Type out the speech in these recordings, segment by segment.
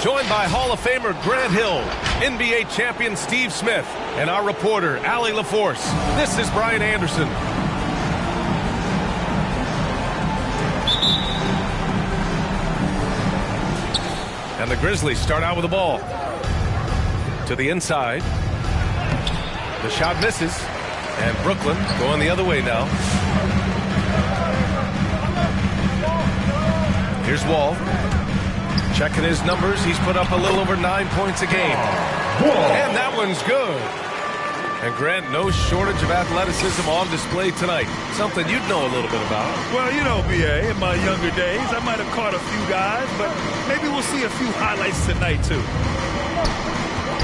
Joined by Hall of Famer Grant Hill, NBA champion Steve Smith, and our reporter, Allie LaForce. This is Brian Anderson. And the Grizzlies start out with the ball. To the inside. The shot misses. And Brooklyn going the other way now. Here's Wall. Checking his numbers. He's put up a little over 9 points a game. And that one's good. And Grant, no shortage of athleticism on display tonight. Something you'd know a little bit about. Well, you know, B.A., in my younger days, I might have caught a few guys, but maybe we'll see a few highlights tonight, too.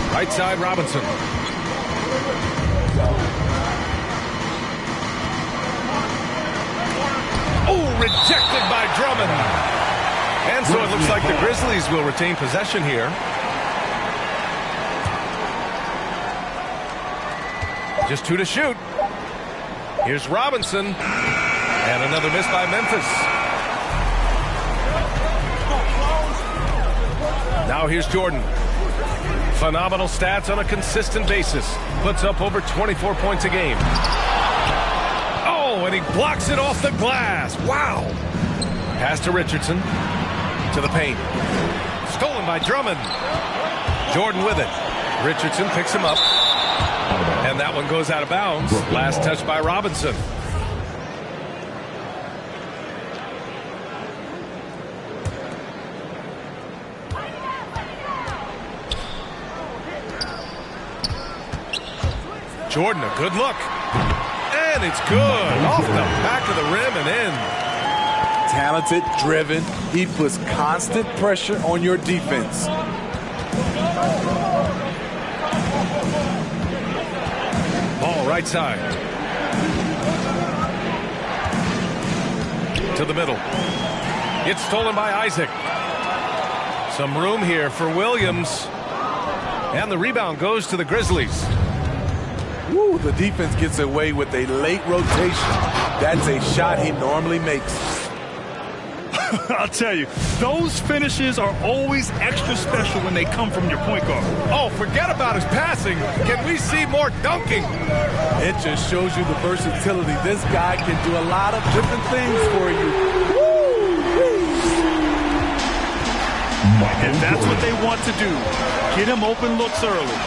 Right side, Robinson. Oh, rejected by Drummond. And so it looks like the Grizzlies will retain possession here. Just 2 to shoot. Here's Robinson. And another miss by Memphis. Now here's Jordan. Phenomenal stats on a consistent basis. Puts up over 24 points a game. Oh, and he blocks it off the glass. Wow. Pass to Richardson. To the paint. Stolen by Drummond. Jordan with it. Richardson picks him up. And that one goes out of bounds. Last touch by Robinson. Jordan, a good look. And it's good. Off the back of the rim and in. Talented, driven. He puts constant pressure on your defense. Ball right side. To the middle. It's stolen by Isaac. Some room here for Williams. And the rebound goes to the Grizzlies. Woo, the defense gets away with a late rotation. That's a shot he normally makes. I'll tell you, those finishes are always extra special when they come from your point guard. Oh, forget about his passing. Can we see more dunking? It just shows you the versatility. This guy can do a lot of different things for you. And that's what they want to do. Get him open looks early.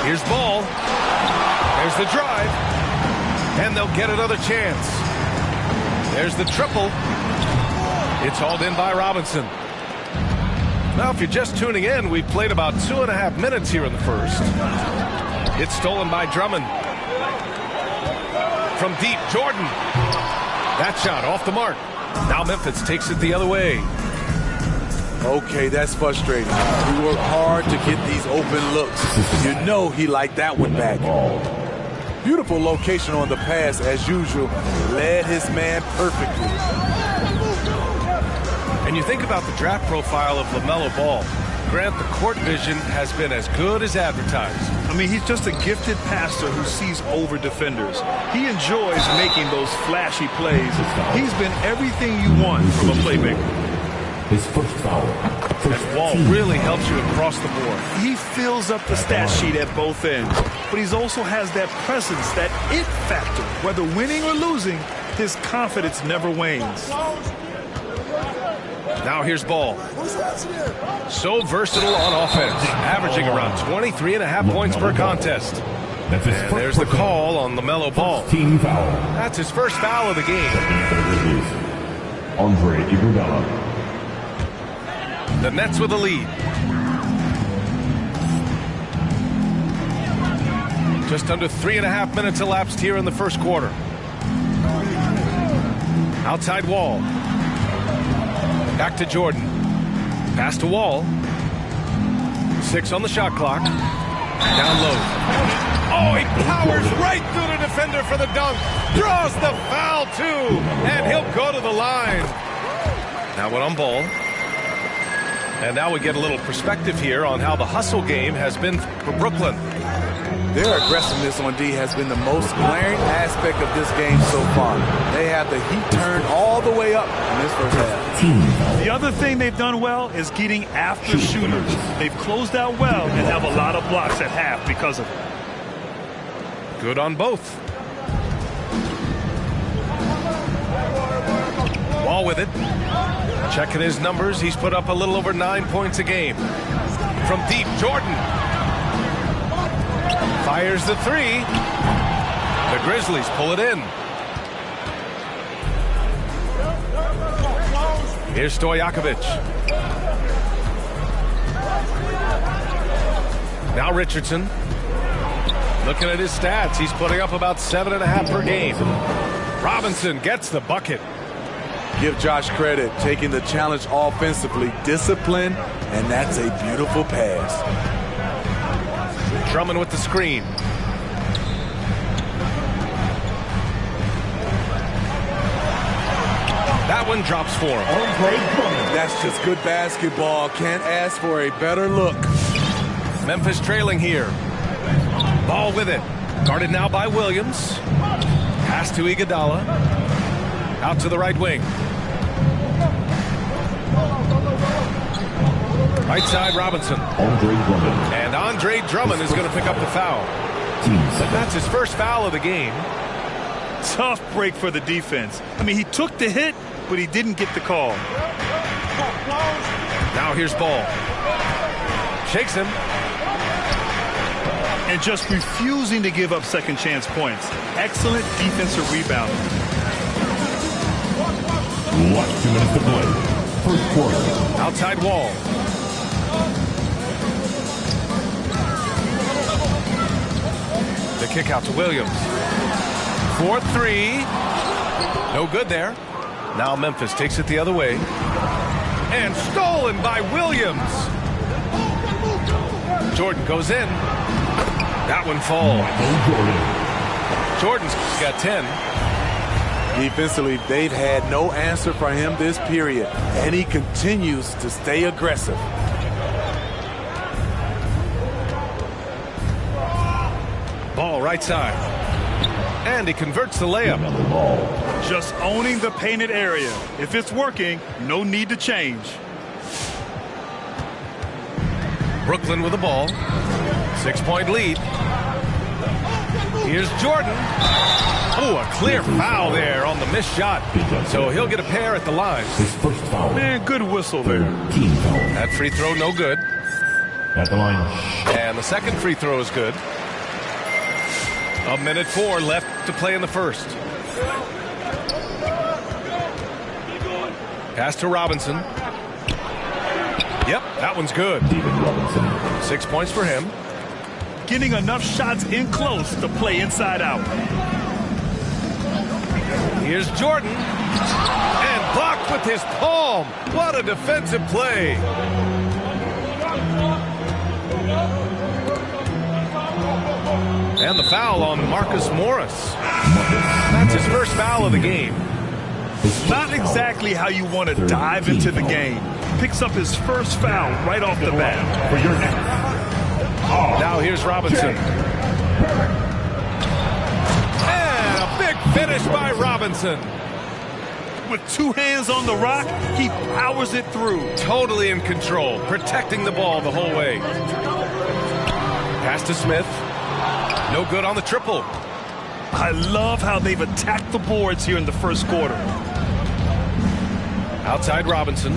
Here's Ball. There's the drive. And they'll get another chance. There's the triple. It's hauled in by Robinson. Now, if you're just tuning in, we've played about 2.5 minutes here in the first. It's stolen by Drummond. From deep, Jordan. That shot off the mark. Now Memphis takes it the other way. Okay, that's frustrating. He worked hard to get these open looks. You know he liked that one back. Beautiful location on the pass, as usual. Led his man perfectly. And you think about the draft profile of LaMelo Ball. Grant, the court vision has been as good as advertised. I mean, he's just a gifted passer who sees over defenders. He enjoys making those flashy plays. He's been everything you want from a playmaker. His first foul. That Wall really helps you across the board. He fills up the stat sheet at both ends, but he also has that presence, that it factor. Whether winning or losing, his confidence never wanes. Now here's Ball. So versatile on offense, averaging around 23.5 points per contest. And there's the call on LaMelo Ball. Team foul. That's his first foul of the game. Andre Iguodala. The Nets with the lead. Just under 3.5 minutes elapsed here in the first quarter. Outside Wall. Back to Jordan. Pass to Wall. 6 on the shot clock. Down low. Oh, he powers right through the defender for the dunk. Draws the foul, too. And he'll go to the line. Now one on Ball. And now we get a little perspective here on how the hustle game has been for Brooklyn. Their aggressiveness on D has been the most glaring aspect of this game so far. They have the heat turned all the way up in this first half. The other thing they've done well is getting after shooters. They've closed out well and have a lot of blocks at half because of it. Good on both. Wall with it. Checking his numbers, he's put up a little over 9 points a game. From deep, Jordan. Fires the three. The Grizzlies pull it in. Here's Stojakovic. Now Richardson. Looking at his stats, he's putting up about 7.5 per game. Robinson gets the bucket. Give Josh credit, taking the challenge offensively, discipline, and that's a beautiful pass. Drummond with the screen. That one drops for him. That's just good basketball. Can't ask for a better look. Memphis trailing here. Ball with it. Guarded now by Williams. Pass to Iguodala. Out to the right wing. Right side, Robinson. And Andre Drummond is going to pick up the foul. That's his first foul of the game. Tough break for the defense. I mean, he took the hit, but he didn't get the call. Now here's Ball. Shakes him. And just refusing to give up second chance points. Excellent defensive rebounding. Last 2 minutes to play. First quarter. Outside Wall. The kick out to Williams. 4-3. No good there. Now Memphis takes it the other way. And stolen by Williams. Jordan goes in. That one falls. Jordan's got 10. Defensively, they've had no answer for him this period, and he continues to stay aggressive. Ball right side. And he converts the layup. Just owning the painted area. If it's working, no need to change. Brooklyn with the ball. 6-point lead. Here's Jordan. Oh, a clear foul there on the missed shot. So he'll get a pair at the line. His first foul. Man, good whistle there. Team foul. That free throw no good. At the line. And the second free throw is good. 1:04 left to play in the first. Pass to Robinson. Yep, that one's good. 6 points for him. Getting enough shots in close to play inside out. Here's Jordan. And blocked with his palm. What a defensive play. And the foul on Marcus Morris. That's his first foul of the game. Not exactly how you want to dive into the game. Picks up his first foul right off the bat. For your next. Now here's Robinson. And a big finish by Robinson. With two hands on the rock, he powers it through. Totally in control, protecting the ball the whole way. Pass to Smith. No good on the triple. I love how they've attacked the boards here in the first quarter. Outside Robinson.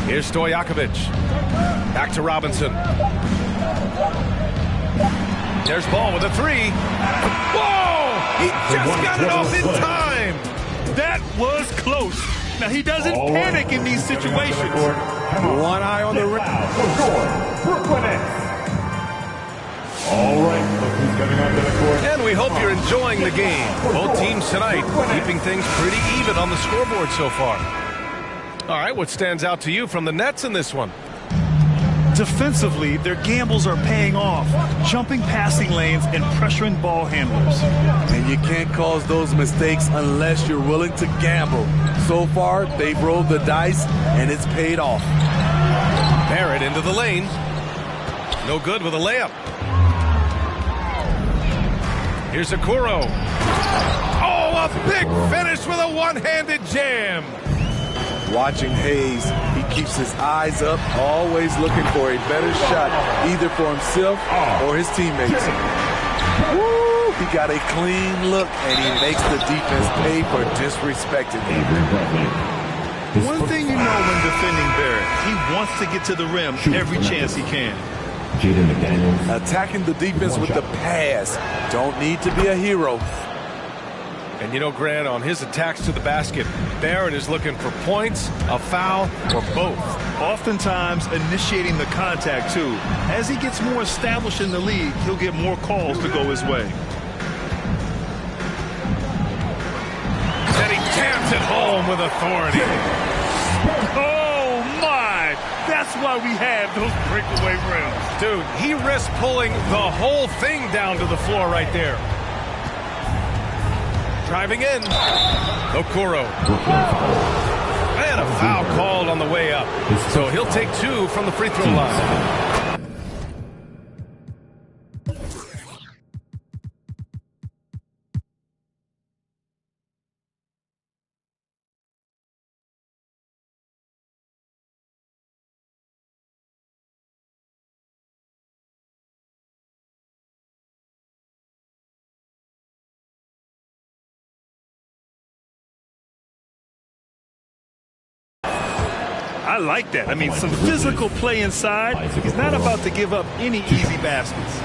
Here's Stojakovic. Back to Robinson. There's Ball with a three. Whoa! He just got it off in time. That was close. Now, he doesn't panic in these situations. One eye on the rim. All right, look who's coming onto the court. And we hope you're enjoying the game. Both teams tonight keeping things pretty even on the scoreboard so far. All right, what stands out to you from the Nets in this one? Defensively, their gambles are paying off, jumping passing lanes and pressuring ball handlers. And you can't cause those mistakes unless you're willing to gamble. So far, they've rolled the dice, and it's paid off. Barrett into the lane. No good with a layup. Here's Okoro. Oh, a big finish with a one-handed jam. Watching Hayes, he keeps his eyes up, always looking for a better shot, either for himself or his teammates. Woo! He got a clean look, and he makes the defense pay for disrespecting him. One thing you know when defending Barrett, he wants to get to the rim every chance he can. Attacking the defense with the pass. Don't need to be a hero. And you know, Grant, on his attacks to the basket, Barrett is looking for points, a foul, or both. Oftentimes initiating the contact, too. As he gets more established in the league, he'll get more calls to go his way. And he jams it home with authority. Oh, my! That's why we have those breakaway rims. Dude, he risks pulling the whole thing down to the floor right there. Driving in. Okoro. And a foul called on the way up. So he'll take 2 from the free throw line. I like that. I mean, some physical play inside. He's not about to give up any easy baskets.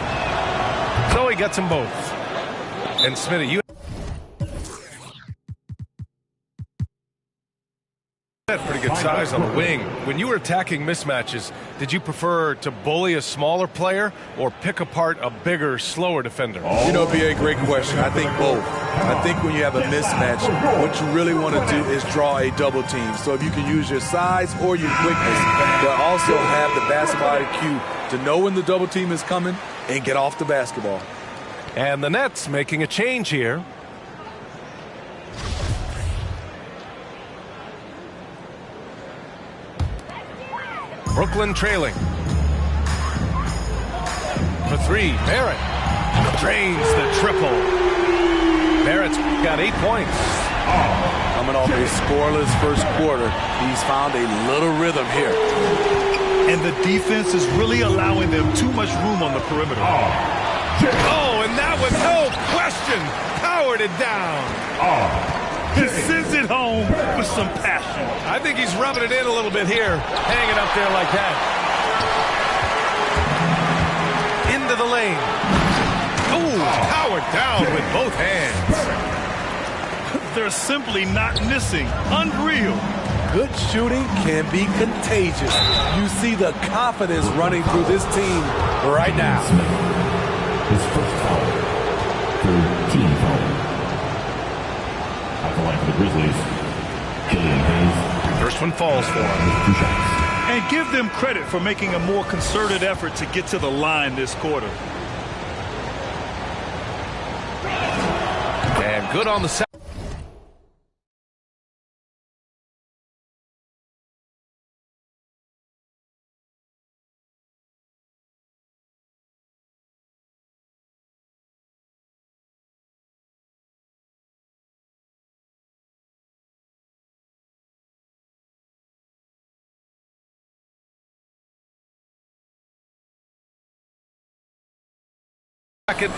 So he gets them both. And Smitty, you had pretty good size on the wing. When you were attacking mismatches, did you prefer to bully a smaller player or pick apart a bigger, slower defender? You know, it'd be a great question. I think both. I think when you have a mismatch, what you really want to do is draw a double team. So if you can use your size or your quickness, but also have the basketball IQ to know when the double team is coming and get off the basketball. And the Nets making a change here. Brooklyn trailing. For 3, Barrett drains the triple. Barrett's got 8 points. Coming off a scoreless first quarter, he's found a little rhythm here. And the defense is really allowing them too much room on the perimeter. Oh, and that was no question. Powered it down. He sends it home with some passion. I think he's rubbing it in a little bit here. Hanging up there like that. Into the lane. Ooh, powered down with both hands. They're simply not missing. Unreal. Good shooting can be contagious. You see the confidence running through this team right now. His first foul. Third team foul. At the line for the Grizzlies, Killian Hayes. First one falls for him. 2 shots. And give them credit for making a more concerted effort to get to the line this quarter. And good on the second.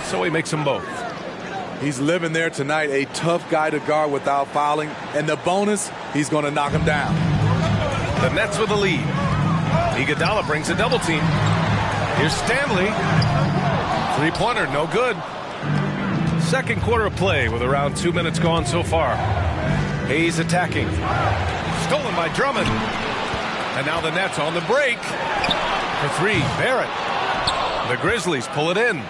So he makes them both. He's living there tonight, a tough guy to guard without fouling. And the bonus, he's going to knock him down. The Nets with the lead. Iguodala brings a double team. Here's Stanley. 3-pointer, no good. Second quarter of play with around 2 minutes gone so far. Hayes attacking. Stolen by Drummond. And now the Nets on the break. For 3, Barrett. The Grizzlies pull it in.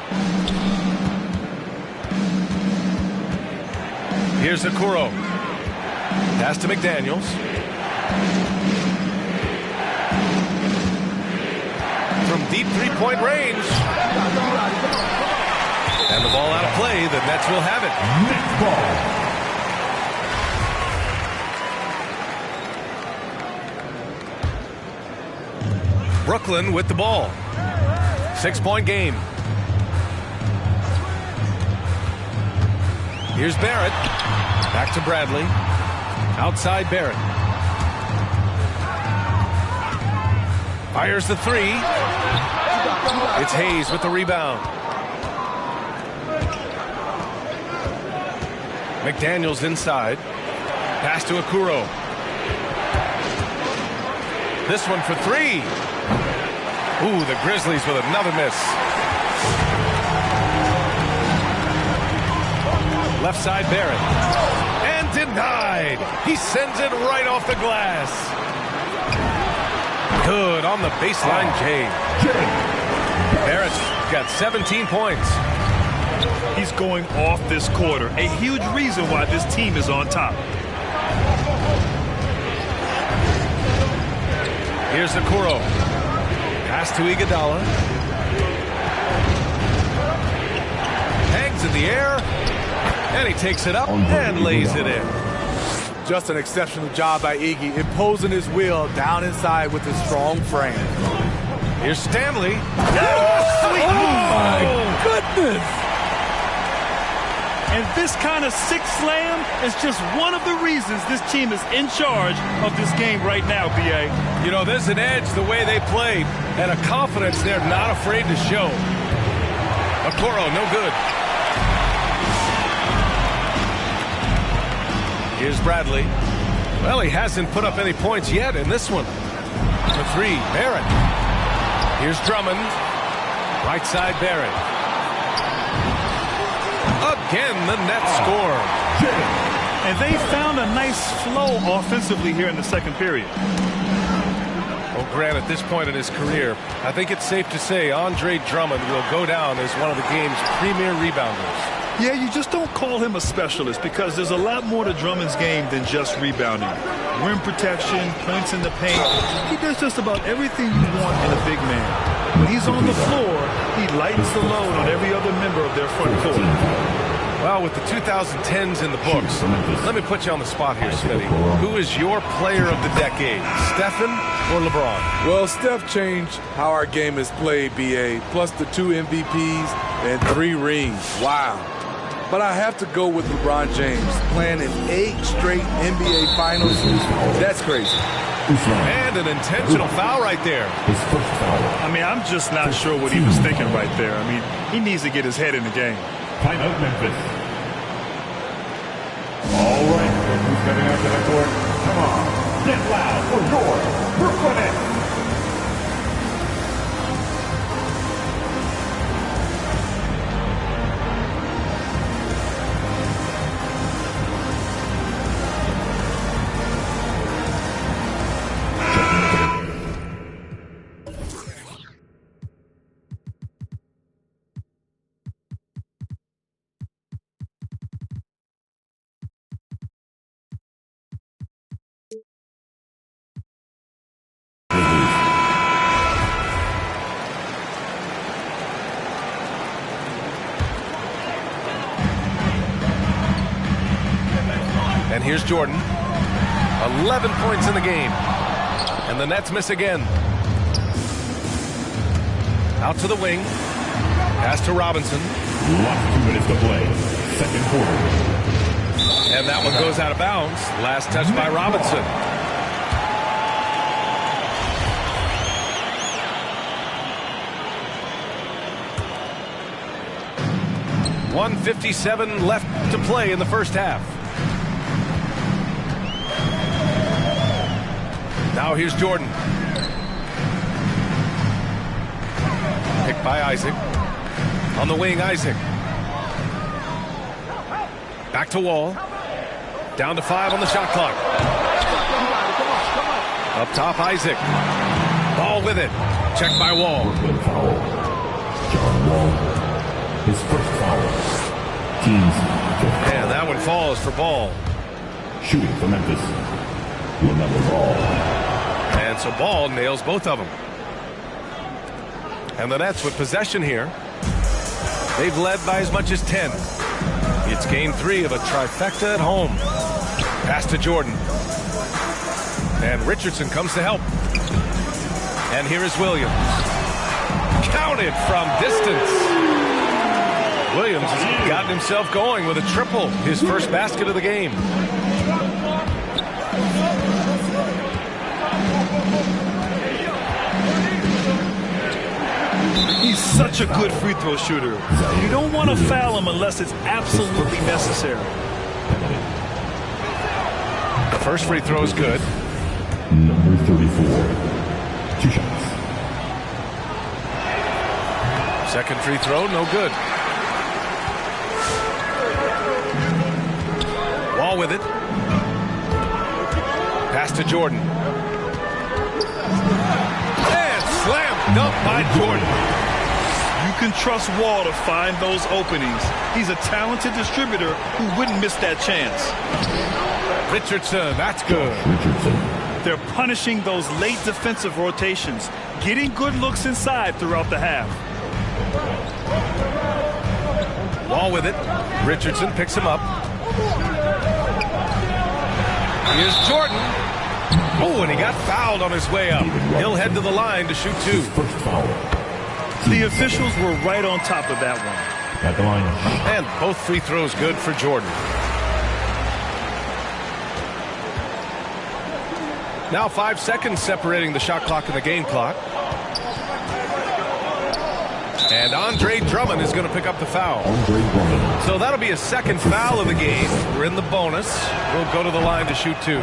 Here's Okoro. Pass to McDaniels. From deep 3-point range. And the ball out of play. The Nets will have it. Next ball. Brooklyn with the ball. 6-point game. Here's Barrett. Back to Bradley. Outside Barrett. Fires the three. It's Hayes with the rebound. McDaniels inside. Pass to Okoro. This one for three. Ooh, the Grizzlies with another miss. Left side Barrett. And denied. He sends it right off the glass. Good on the baseline, Jay. Barrett's got 17 points. He's going off this quarter. A huge reason why this team is on top. Here's Okoro. Pass to Iguodala. Hangs in the air. And he takes it up and lays it in. Just an exceptional job by Iggy, imposing his will down inside with his strong frame. Here's Stanley. Oh, my goodness! And this kind of sick slam is just one of the reasons this team is in charge of this game right now, B.A. You know, there's an edge the way they played and a confidence they're not afraid to show. Okoro, no good. Here's Bradley. Well, he hasn't put up any points yet in this one. For three, Barrett. Here's Drummond. Right side, Barrett. Again, the net score. And they found a nice flow offensively here in the second period. Well, Grant, at this point in his career, I think it's safe to say Andre Drummond will go down as one of the game's premier rebounders. Yeah, you just don't call him a specialist because there's a lot more to Drummond's game than just rebounding. Rim protection, points in the paint. He does just about everything you want in a big man. When he's on the floor, he lightens the load on every other member of their front court. Well, with the 2010s in the books, let me put you on the spot here, Smitty. Who is your player of the decade, Stephen or LeBron? Well, Steph changed how our game is played, B.A., plus the 2 MVPs and 3 rings. Wow. But I have to go with LeBron James, playing in 8 straight NBA Finals. That's crazy. And an intentional foul right there. I mean, I'm just not sure what he was thinking right there. I mean, he needs to get his head in the game. Time out, Memphis. All right, who's coming out to the court? Come on, get loud for your Brooklyn Nets. And here's Jordan. 11 points in the game. And the Nets miss again. Out to the wing. Pass to Robinson. Last 2 minutes to play. Second quarter. And that one goes out of bounds. Last touch by Robinson. .157 left to play in the first half. Now here's Jordan. Picked by Isaac. On the wing, Isaac. Back to Wall. Down to 5 on the shot clock. Up top, Isaac. Ball with it. Checked by Wall. John Wall. His first foul. Team's fifth. And that one falls for Ball. Shooting for Memphis. LaMelo Ball. And so Ball nails both of them. And the Nets with possession here. They've led by as much as 10. It's game 3 of a trifecta at home. Pass to Jordan. And Richardson comes to help. And here is Williams. Counted from distance. Williams has gotten himself going with a triple, his first basket of the game. He's such a good free throw shooter. You don't want to foul him unless it's absolutely necessary. The first free throw is good. Number 34. 2 shots. Second free throw, no good. Wall with it. Pass to Jordan. And slam dunk by Jordan. You can trust Wall to find those openings. He's a talented distributor who wouldn't miss that chance. Richardson, that's good. They're punishing those late defensive rotations, getting good looks inside throughout the half. Wall with it. Richardson picks him up. Here's Jordan. Oh, and he got fouled on his way up. He'll head to the line to shoot 2. First foul. The officials were right on top of that one. At the line. And both free throws good for Jordan. Now 5 seconds separating the shot clock and the game clock. And Andre Drummond is going to pick up the foul. So that'll be a second foul of the game. We're in the bonus. We'll go to the line to shoot 2.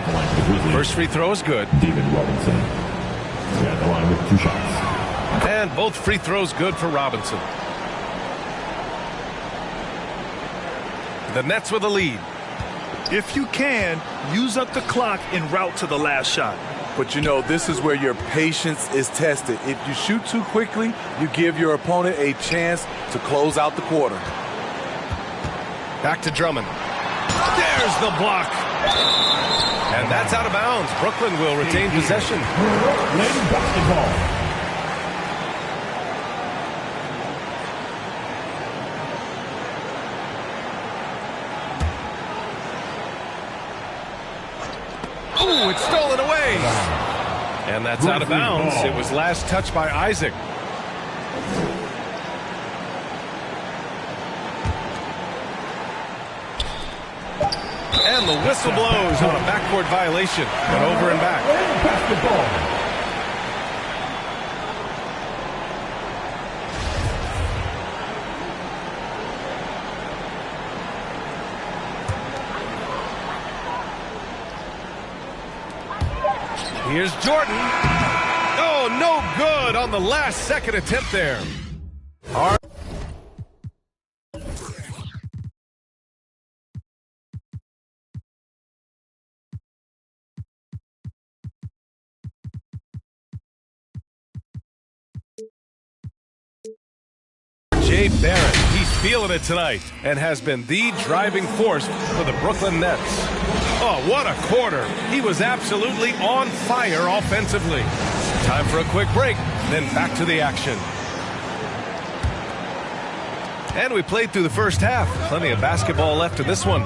First free throw is good. David Robinson. At the line with 2 shots. And both free throws good for Robinson. The Nets with a lead. If you can, use up the clock en route to the last shot. But you know, this is where your patience is tested. If you shoot too quickly, you give your opponent a chance to close out the quarter. Back to Drummond. There's the block. And that's out of bounds. Brooklyn will retain possession. Ladies basketball. Ooh, it's stolen away. And that's out of bounds. It was last touched by Isaac. And the whistle blows on a backcourt violation. But over and back. Basketball. Here's Jordan. Oh, no good on the last second attempt there. Jay Barrett, he's feeling it tonight and has been the driving force for the Brooklyn Nets. Oh, what a quarter. He was absolutely on fire offensively. Time for a quick break, then back to the action. And we played through the first half. Plenty of basketball left in this one.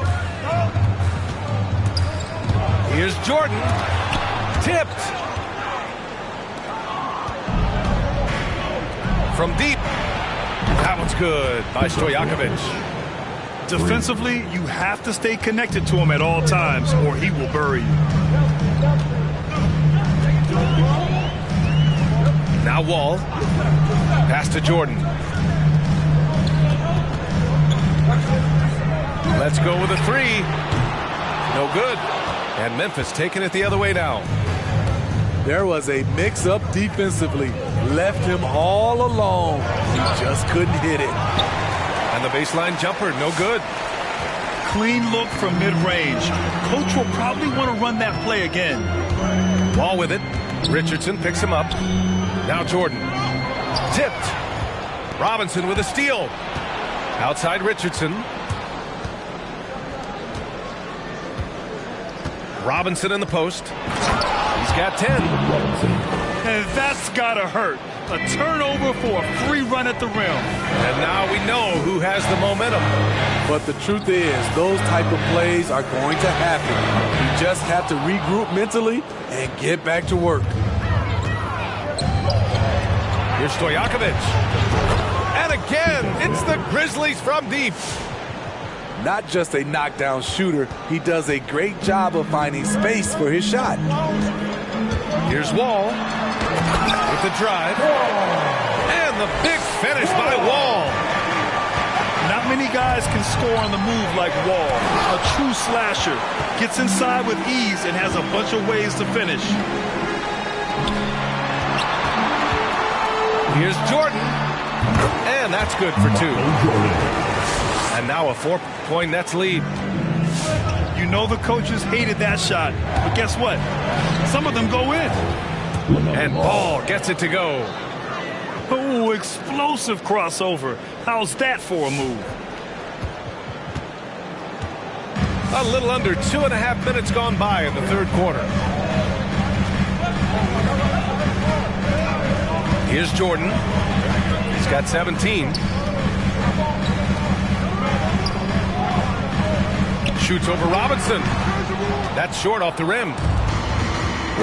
Here's Jordan. Tipped. From deep. That one's good by Stojakovic. Defensively, you have to stay connected to him at all times or he will bury you. Now Wall. Pass to Jordan. Let's go with a 3. No good. And Memphis taking it the other way now. There was a mix-up defensively. Left him all alone. He just couldn't hit it. And the baseline jumper, no good. Clean look from mid-range. Coach will probably want to run that play again. Wall with it. Richardson picks him up. Now Jordan. Tipped. Robinson with a steal. Outside Richardson. Robinson in the post. He's got 10. And that's gotta hurt. A turnover for a free run at the rim. And now we know who has the momentum. But the truth is, those type of plays are going to happen. You just have to regroup mentally and get back to work. Here's Stojakovic. And again, it's the Grizzlies from deep. Not just a knockdown shooter, he does a great job of finding space for his shot. Here's Wall with the drive. And the big finish by Wall. Not many guys can score on the move like Wall. A true slasher. Gets inside with ease and has a bunch of ways to finish. Here's Jordan. And that's good for two. And now a 4-point Nets lead. You know the coaches hated that shot. But guess what? Some of them go in. And Ball gets it to go. Ooh, explosive crossover. How's that for a move? A little under 2.5 minutes gone by in the third quarter. Here's Jordan. He's got 17. Shoots over Robinson. That's short off the rim.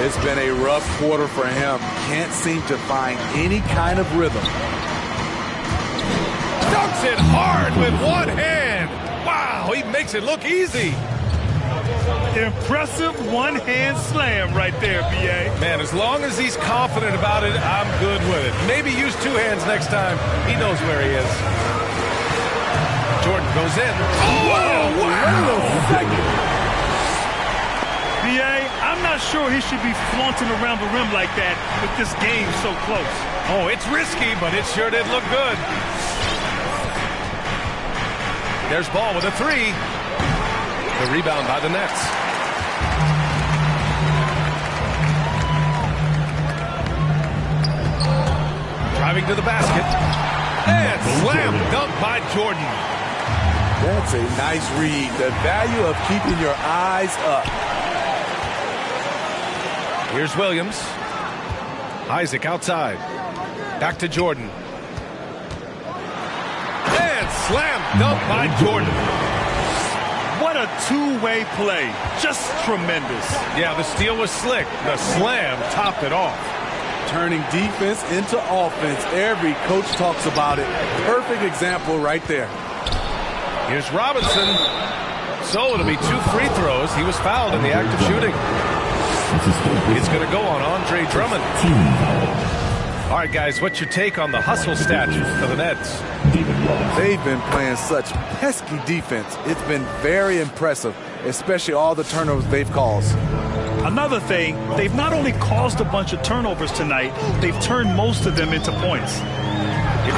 It's been a rough quarter for him. Can't seem to find any kind of rhythm. Dunks it hard with one hand. Wow, he makes it look easy. Impressive one-hand slam right there, B.A. Man, as long as he's confident about it, I'm good with it. Maybe use two hands next time. He knows where he is. Jordan goes in. Oh, wow! B.A., I'm not sure he should be flaunting around the rim like that with this game so close. Oh, it's risky, but it sure did look good. There's Ball with a three. The rebound by the Nets. Driving to the basket. And slam dunk by Jordan. That's a nice read. The value of keeping your eyes up. Here's Williams. Isaac outside. Back to Jordan. And slam dunk by Jordan. What a two-way play. Just tremendous. Yeah, the steal was slick. The slam topped it off. Turning defense into offense. Every coach talks about it. Perfect example right there. Here's Robinson. So it'll be 2 free throws. He was fouled in the act of shooting. It's going to go on Andre Drummond. All right, guys, what's your take on the hustle stats for the Nets? They've been playing such pesky defense. It's been very impressive, especially all the turnovers they've caused. Another thing, they've not only caused a bunch of turnovers tonight, they've turned most of them into points.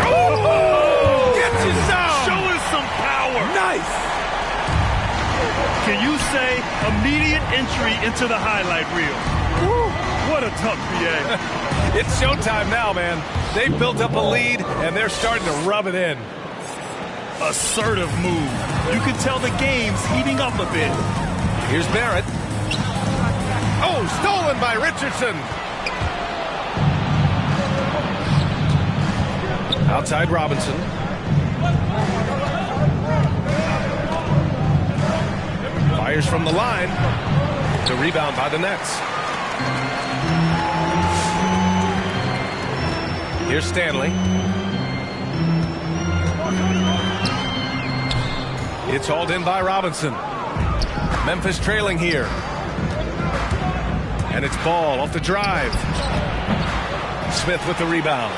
Oh! Gets you some! Show us some power! Nice! Can you say immediate entry into the highlight reel? Woo, what a tough BA. It's showtime now, man. They've built up a lead, and they're starting to rub it in. Assertive move. You can tell the game's heating up a bit. Here's Barrett. Oh, stolen by Richardson. Outside Robinson. Fires from the line. The rebound by the Nets. Here's Stanley. It's hauled in by Robinson. Memphis trailing here. And it's Ball off the drive. Smith with the rebound.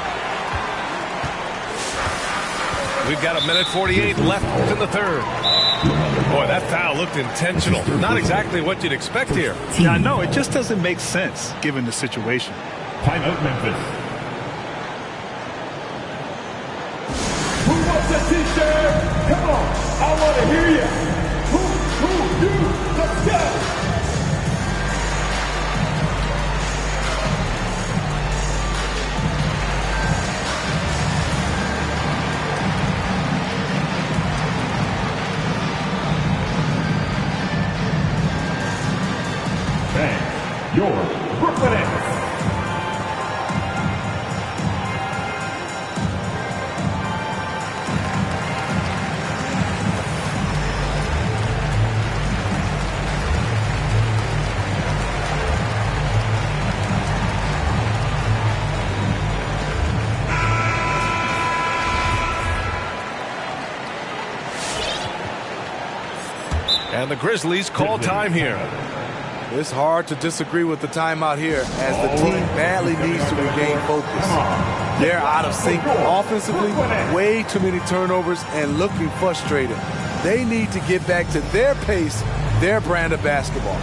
We've got 1:48 left in the third. Boy, that foul looked intentional. Not exactly what you'd expect here. Yeah, I know. It just doesn't make sense given the situation. Timeout, Memphis. Who wants a t-shirt? Come on, I want to hear you. Who, you, let's go. Your Brooklyn Nets. And the Grizzlies call time here. It's hard to disagree with the timeout here as the team badly needs to regain focus. They're out of sync offensively, way too many turnovers, and looking frustrated. They need to get back to their pace, their brand of basketball.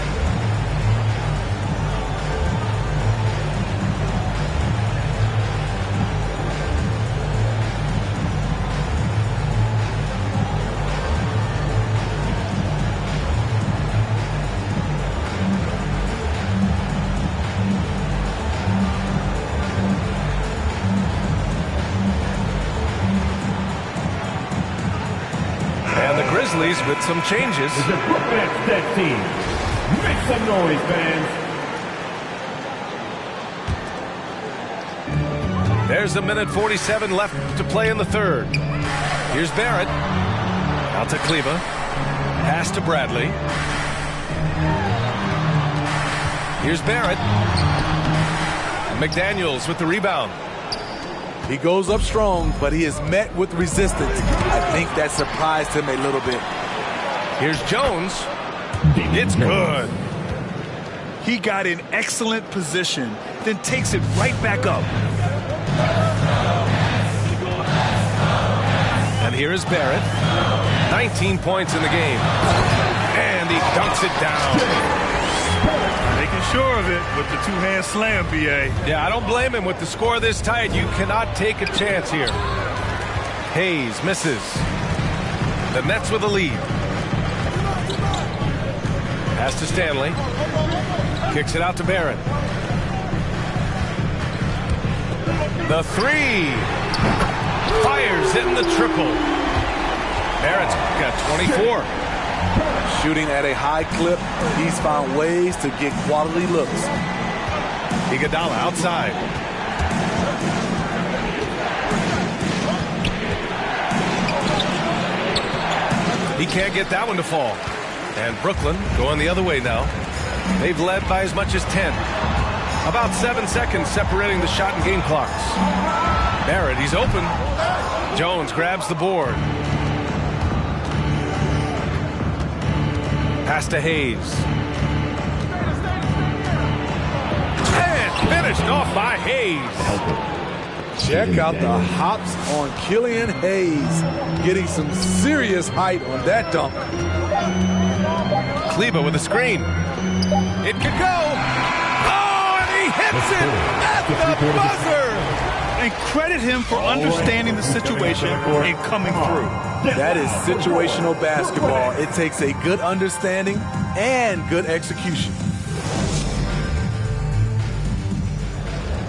With some changes. It's a Brooklyn that team. Make some noise, fans. There's a minute 47 left to play in the third. Here's Barrett. Out to Kleba. Pass to Bradley. Here's Barrett. McDaniels with the rebound. He goes up strong, but he is met with resistance. I think that surprised him a little bit. Here's Jones. It's good. He got in excellent position, then takes it right back up. And here is Barrett. 19 points in the game. And he dunks it down. Making sure of it with the two-hand slam, B.A. Yeah, I don't blame him. With the score this tight, you cannot take a chance here. Hayes misses. The Nets with a lead. Pass to Stanley. Kicks it out to Barrett. The three. Fires in the triple. Barrett's got 24. Shooting at a high clip, he's found ways to get quality looks. Iguodala outside. He can't get that one to fall. And Brooklyn going the other way now. They've led by as much as 10. About 7 seconds separating the shot and game clocks. Barrett, he's open. Jones grabs the board. Pass to Hayes. And finished off by Hayes. Check out the hops on Killian Hayes. Getting some serious height on that dunk. Kleba with a screen. It could go. Oh, and he hits it at the buzzer. And credit him for understanding the situation and coming through. That is situational basketball. It takes a good understanding and good execution.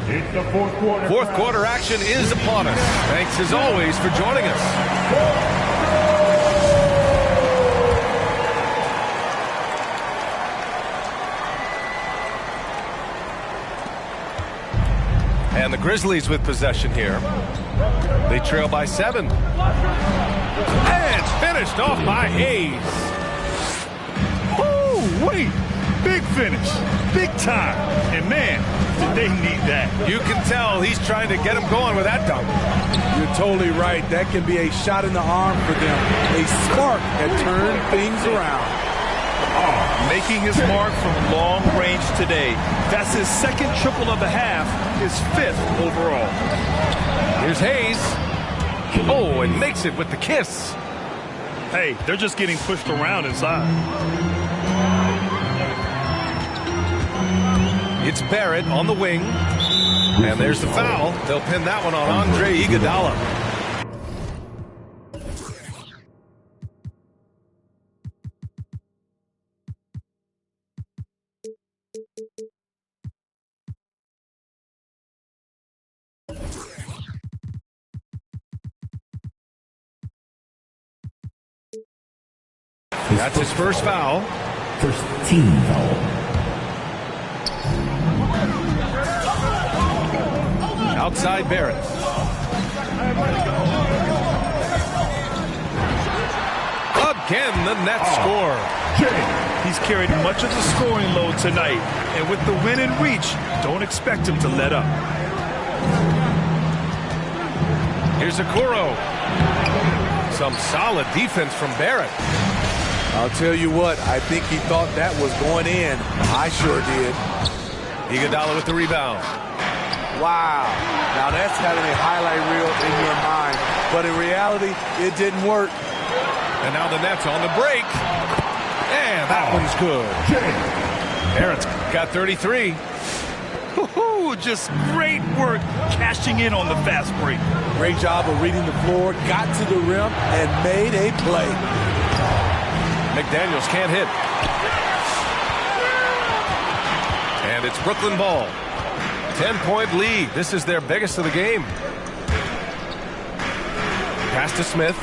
It's the fourth quarter. Fourth quarter action is upon us. Thanks as always for joining us. And the Grizzlies with possession here. They trail by 7. And it's finished off by Hayes. Oh, wait. Big finish. Big time. And man, did they need that. You can tell he's trying to get him going with that dunk. You're totally right. That can be a shot in the arm for them. A spark that turned things around. Making his mark from long range today. That's his second triple of the half, his 5th overall. Here's Hayes. Oh, and makes it with the kiss. Hey, they're just getting pushed around inside. It's Barrett on the wing. And there's the foul. They'll pin that one on Andre Iguodala. That's his first foul. First team foul. Outside Barrett. Again, the Nets score. He's carried much of the scoring load tonight, and with the win in reach, don't expect him to let up. Here's Okoro. Some solid defense from Barrett. I'll tell you what, I think he thought that was going in. I sure did. Iguodala with the rebound. Wow. Now that's having a highlight reel in your mind. But in reality, it didn't work. And now the Nets on the break. And that one's good. Barrett's got 33. Just great work cashing in on the fast break. Great job of reading the floor, got to the rim, and made a play. McDaniels can't hit. And it's Brooklyn ball. 10-point lead. This is their biggest of the game. Pass to Smith.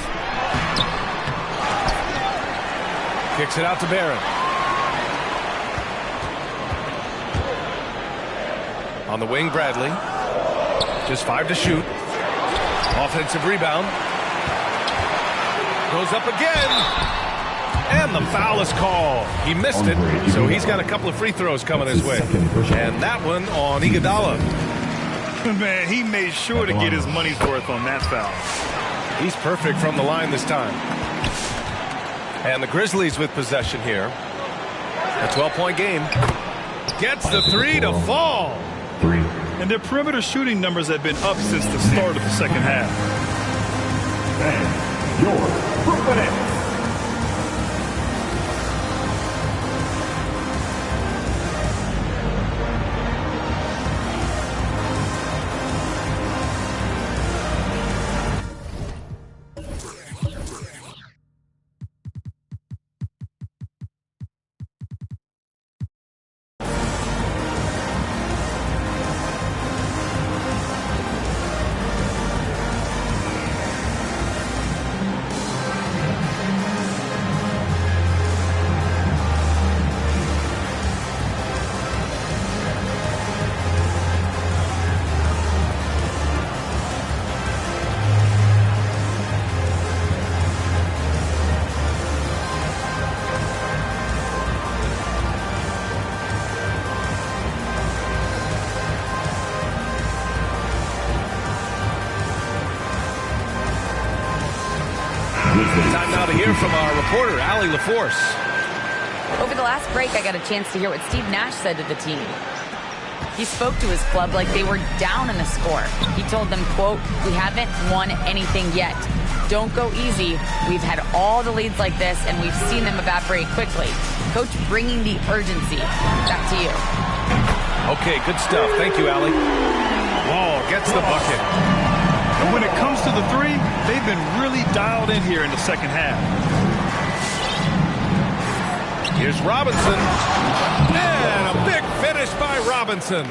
Kicks it out to Barrett. On the wing, Bradley. Just 5 to shoot. Offensive rebound. Goes up again. And the foul is called. He missed it, so he's got a couple of free throws coming his way. And that one on Iguodala. Man, he made sure to get his money's worth on that foul. He's perfect from the line this time. And the Grizzlies with possession here. A 12-point game. Gets the 3 to fall. And their perimeter shooting numbers have been up since the start of the second half. And your Brooklyn Nets. Time now to hear from our reporter, Allie LaForce. Over the last break, I got a chance to hear what Steve Nash said to the team. He spoke to his club like they were down in a score. He told them, quote, "We haven't won anything yet. Don't go easy. We've had all the leads like this, and we've seen them evaporate quickly." Coach bringing the urgency. Back to you. Okay, good stuff. Thank you, Allie. Wall gets the bucket. And when it comes to the three, they've been really dialed in here in the second half. Here's Robinson. And a big finish by Robinson.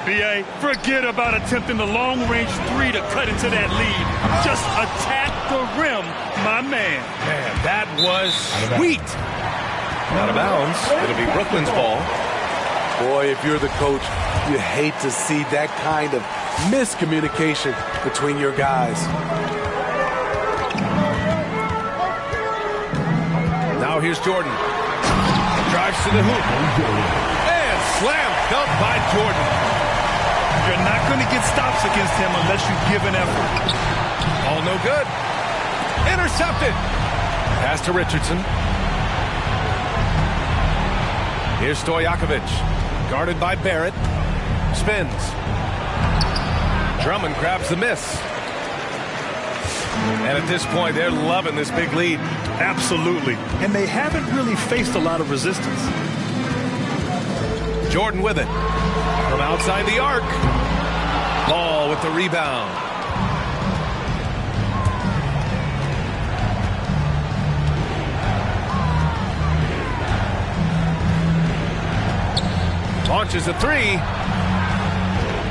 B.A., forget about attempting the long-range three to cut into that lead. Just attack the rim, my man. Man, that was sweet. Out of bounds. It'll be Brooklyn's ball. Boy, if you're the coach, you hate to see that kind of miscommunication between your guys. Now here's Jordan. Drives to the hoop. And slam dunk by Jordan. You're not going to get stops against him unless you give an effort. All no good. Intercepted. Pass to Richardson. Here's Stojakovic. Guarded by Barrett. Spins. Drummond grabs the miss. And at this point, they're loving this big lead. Absolutely. And they haven't really faced a lot of resistance. Jordan with it. From outside the arc. Ball with the rebound. Launches a three.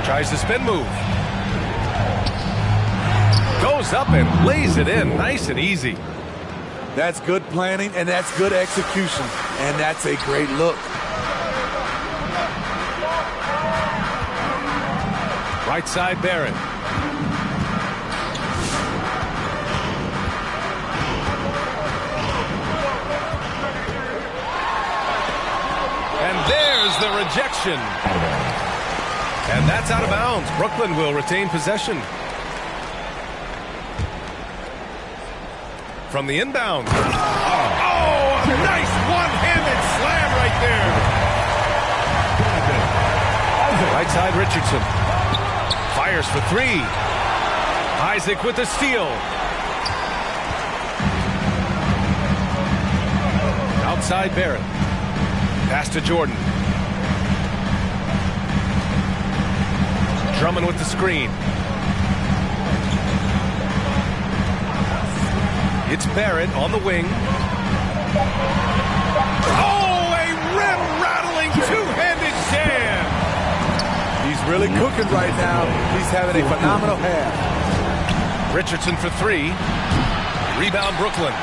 Tries the spin move. Goes up and lays it in. Nice and easy. That's good planning, and that's good execution. And that's a great look. Right side, Barrett. And there's the rejection. And that's out of bounds. Brooklyn will retain possession. from the inbound. Oh, a nice one-handed slam right there. Right side, Richardson. Fires for three. Isaac with the steal. Outside, Barrett. Pass to Jordan. Drummond with the screen. It's Barrett on the wing. Oh, a rim-rattling two-handed jam. He's really cooking right now. He's having a phenomenal half. Richardson for three. Rebound, Brooklyn.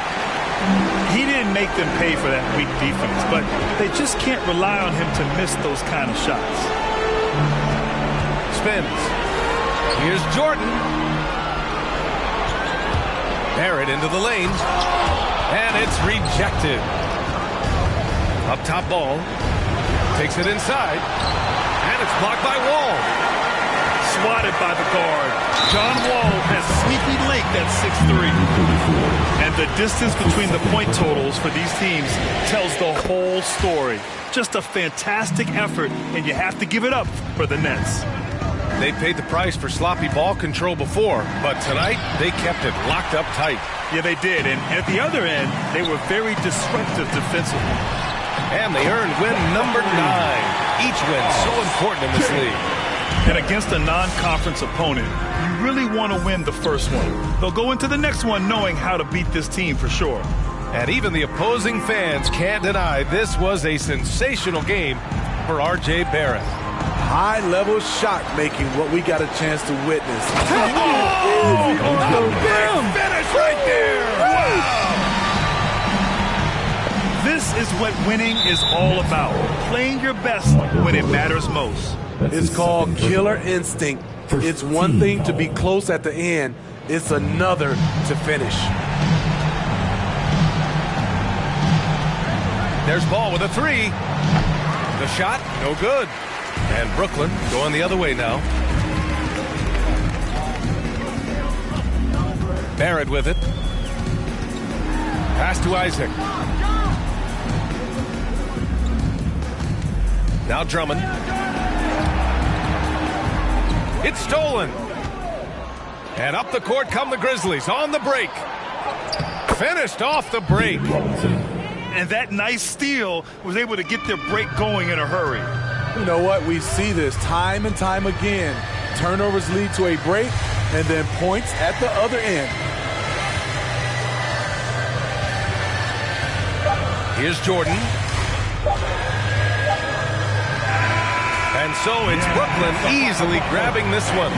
He didn't make them pay for that weak defense, but they just can't rely on him to miss those kind of shots. Spins. Here's Jordan. Barrett into the lane. And it's rejected. Up top ball. Takes it inside. And it's blocked by Wall. Swatted by the guard. John Wall has sneaky length at 6'3". And the distance between the point totals for these teams tells the whole story. Just a fantastic effort, and you have to give it up for the Nets. They paid the price for sloppy ball control before, but tonight they kept it locked up tight. Yeah, they did, and at the other end, they were very disruptive defensively. And they earned win number 9. Each win so important in this league. And against a non-conference opponent, you really want to win the first one. They'll go into the next one knowing how to beat this team for sure. And even the opposing fans can't deny this was a sensational game for R.J. Barrett. High-level shot making, what we got a chance to witness. Oh, a big finish right there. Wow. This is what winning is all about. Playing your best when it matters most. It's called killer instinct. It's one thing to be close at the end. It's another to finish. There's Ball with a three. The shot, no good. And Brooklyn going the other way now. Barrett with it. Pass to Isaac. Now Drummond. It's stolen. And up the court come the Grizzlies on the break. Finished off the break. And that nice steal was able to get their break going in a hurry. You know what? We see this time and time again. Turnovers lead to a break and then points at the other end. Here's Jordan. And so it's Brooklyn easily grabbing this one.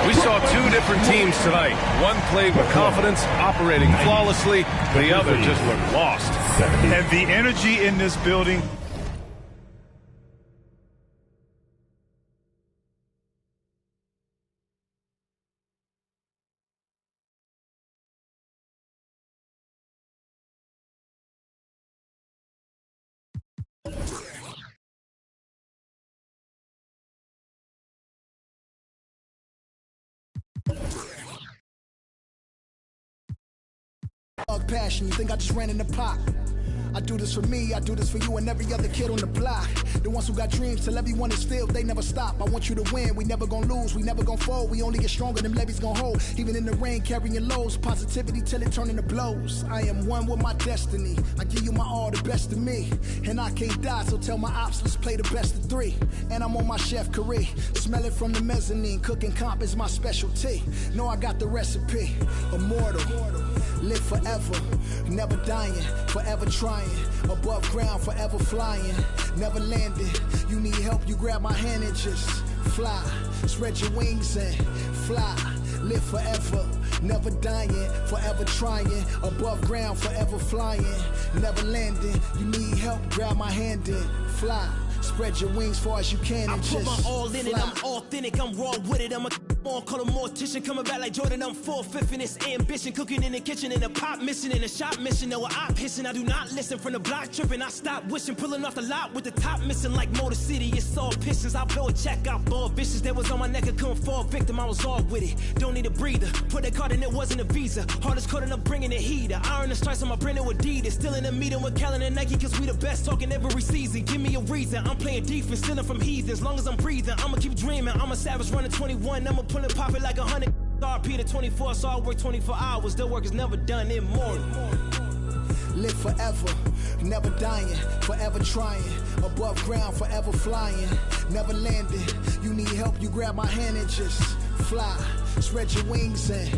We saw two different teams tonight. One played with confidence, operating flawlessly. The other just looked lost. And the energy in this building. Passion, you think I just ran in the pot? I do this for me, I do this for you and every other kid on the block. The ones who got dreams, till everyone is filled, they never stop. I want you to win, we never gonna lose, we never gonna fold. We only get stronger, them levees gonna hold. Even in the rain, carrying lows, positivity till it turn into blows. I am one with my destiny, I give you my all, the best of me. And I can't die, so tell my ops, let's play the best of 3. And I'm on my chef career, smell it from the mezzanine. Cooking comp is my specialty, know I got the recipe. Immortal, live forever, never dying, forever trying. Above ground, forever flying, never landing. You need help, you grab my hand and just fly. Spread your wings and fly. Live forever, never dying, forever trying. Above ground, forever flying, never landing. You need help, grab my hand and fly. Spread your wings far as you can and just fly. I put my all in it, I'm authentic, I'm raw with it, I'm a More, call a mortician, coming back like Jordan, I'm 4/5 in this ambition. Cooking in the kitchen, in the pop mission, in the shop mission. No, I'm hissing, I do not listen. From the block tripping, I stop wishing. Pulling off the lot with the top missing like Motor City. It's all pistons, I blow a check out, ball vicious. That was on my neck, I couldn't fall victim, I was all with it. Don't need a breather, put that card in, it wasn't a visa. Hardest code and I'm bringing the heater. Iron the stripes on my brand new Adidas. Still in a meeting with Kellen and Nike, cause we the best talking every season. Give me a reason, I'm playing defense, stealing from heathens. Long as I'm breathing, I'ma keep dreaming. I'm a savage running 21, I'ma pull and pop it like 100. RP to 24, so I work 24 hours. The work is never done, immortal. Live forever, never dying, forever trying. Above ground, forever flying, never landing. You need help, you grab my hand and just fly. Spread your wings and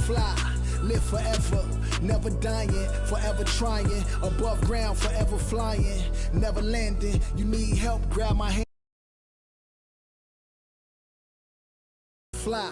fly. Live forever, never dying, forever trying. Above ground, forever flying, never landing. You need help, grab my hand. Fly.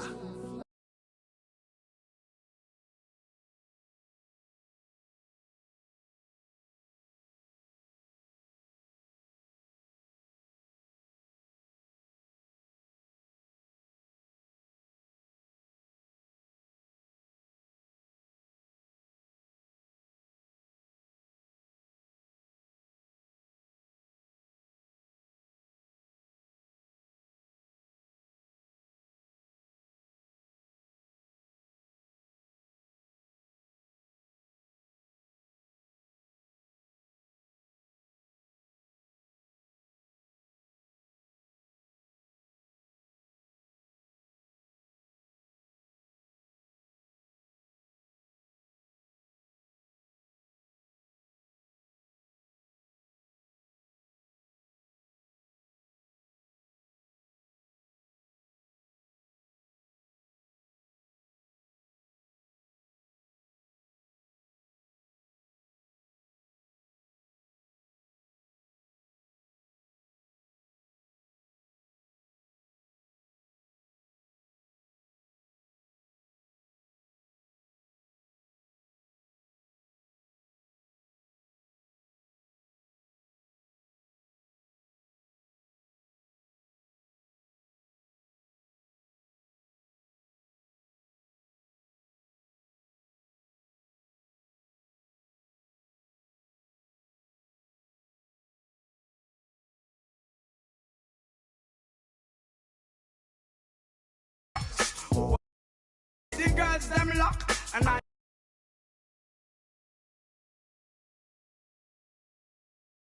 The girls them lock and I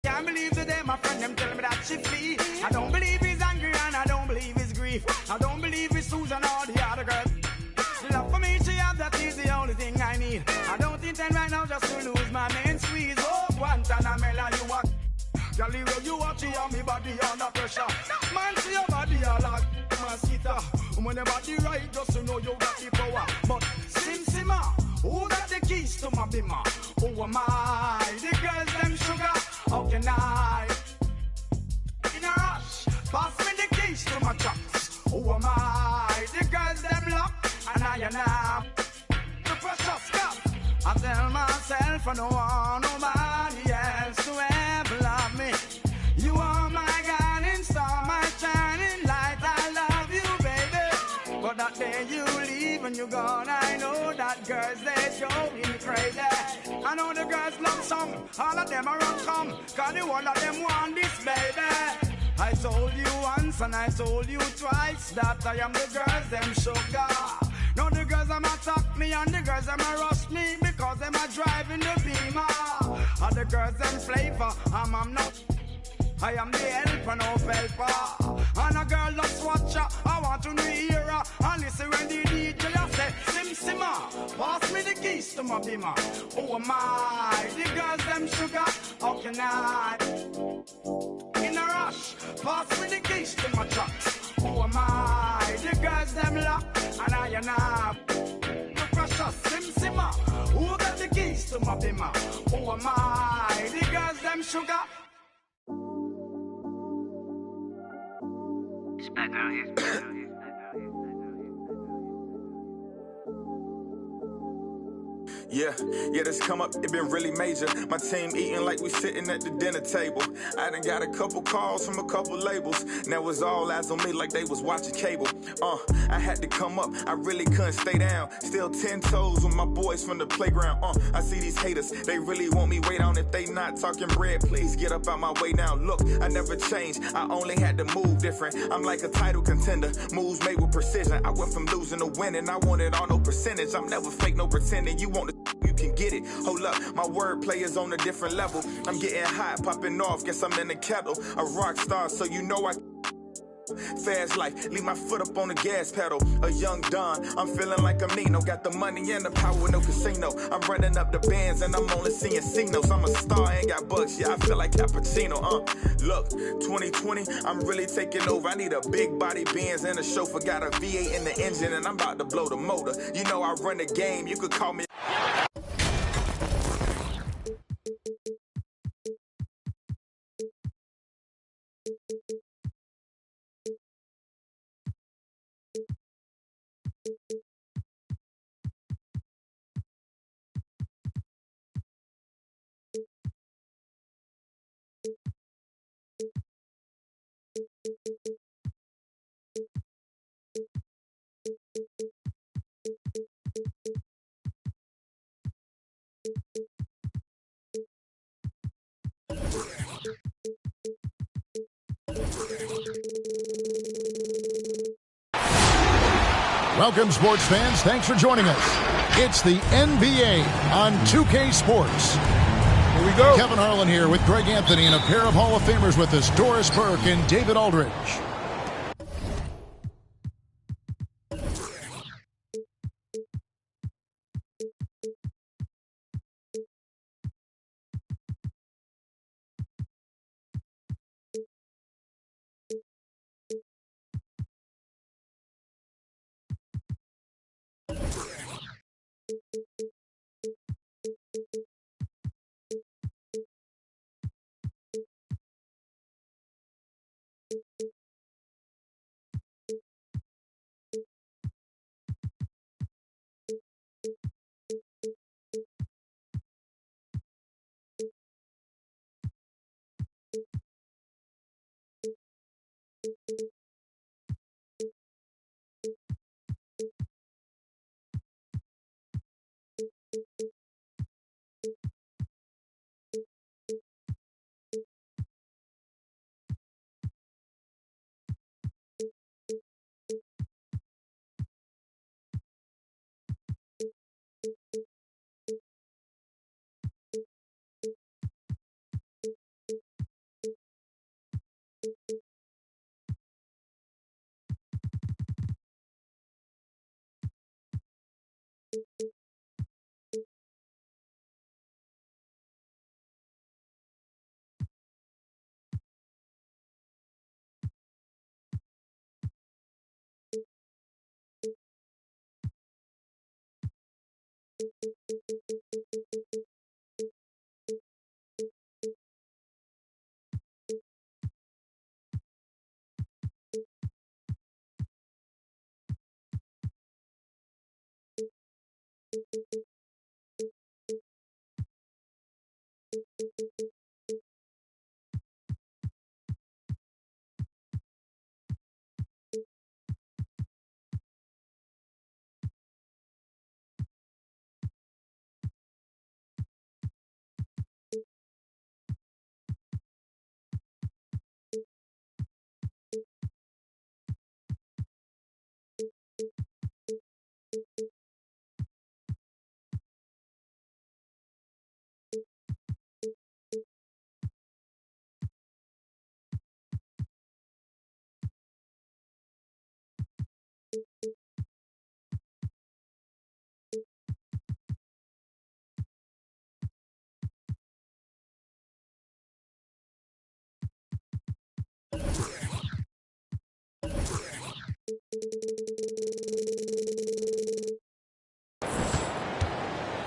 can't believe today my friend them tell me that she flee. I don't believe he's angry and I don't believe he's grief. I don't believe it's Susan or the other girl. The love for me she have, that is the only thing I need. I don't intend right now just to lose my main squeeze. Oh, Guantanamela, you are girl, you watch you on me body under pressure. Man, see your body all like mosquito. When your body right, just to know you got the power. But Sim who got the keys to my bimmer? Who am I? The girls them sugar. How can I? In a rush, pass me the keys to my trucks. Who am I? The girls them lock and I the pressure stop. I tell myself I don't want nobody else to ever love me. You are my guiding star, my shining light. I love you, baby. But that day you leave and you're gone, I know that girls they going crazy. I know the girls love some, all of them are on come, cause the one of them want this, baby. I told you once and I told you twice that I am the girls them sugar. Now the girls them attack me and the girls them rush me because them are driving the Beamer. And the girls them flavor, I'm not. I am the helper, no helper. And a girl just watch her, I want to hear her. And listen when the DJ say, Simmer, pass me the keys to my Beamer. Oh my, the girls them sugar, how can I? In a rush, pass me the keys to my trucks. Oh my, the girls them lock, and I the precious Simmer, who got the keys to my Beamer? Oh my, the girls them sugar. Yeah, this come up, it been really major. My team eating like we sitting at the dinner table. I done got a couple calls from a couple labels. Now it's all eyes on me like they was watching cable. I had to come up, I really couldn't stay down. Still 10 toes with my boys from the playground. I see these haters, they really want me way down. If they not talking bread, please get up out my way now. Look, I never changed, I only had to move different. I'm like a title contender, moves made with precision. I went from losing to winning, I wanted all no percentage. I'm never fake, no pretending. You want you can get it. Hold up, my wordplay is on a different level. I'm getting hot, popping off, guess I'm in the kettle. A rock star, so you know I fast life, leave my foot up on the gas pedal. A young Don, I'm feeling like I'm Nino. Got the money and the power, no casino. I'm running up the bands and I'm only seeing signals. I'm a star, ain't got bucks, yeah, I feel like Cappuccino. Look, 2020, I'm really taking over. I need a big body Benz and a chauffeur. Got a V8 in the engine and I'm about to blow the motor. You know I run the game, you could call me. Welcome, sports fans. Thanks for joining us. It's the NBA on 2K Sports. Here we go. Kevin Harlan here with Greg Anthony and a pair of Hall of Famers with us, Doris Burke and David Aldridge.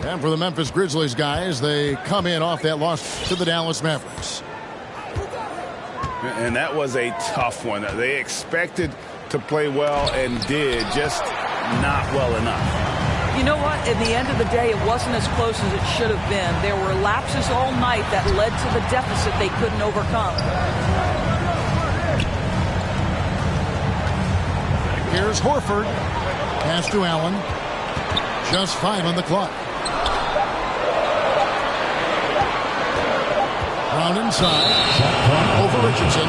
And for the Memphis Grizzlies guys, they come in off that loss to the Dallas Mavericks. And that was a tough one. They expected to play well and did, just not well enough. You know what? In the end of the day, it wasn't as close as it should have been. There were lapses all night that led to the deficit they couldn't overcome. Here's Horford. Pass to Allen. Just 5 on the clock. Brown inside. Over Richardson.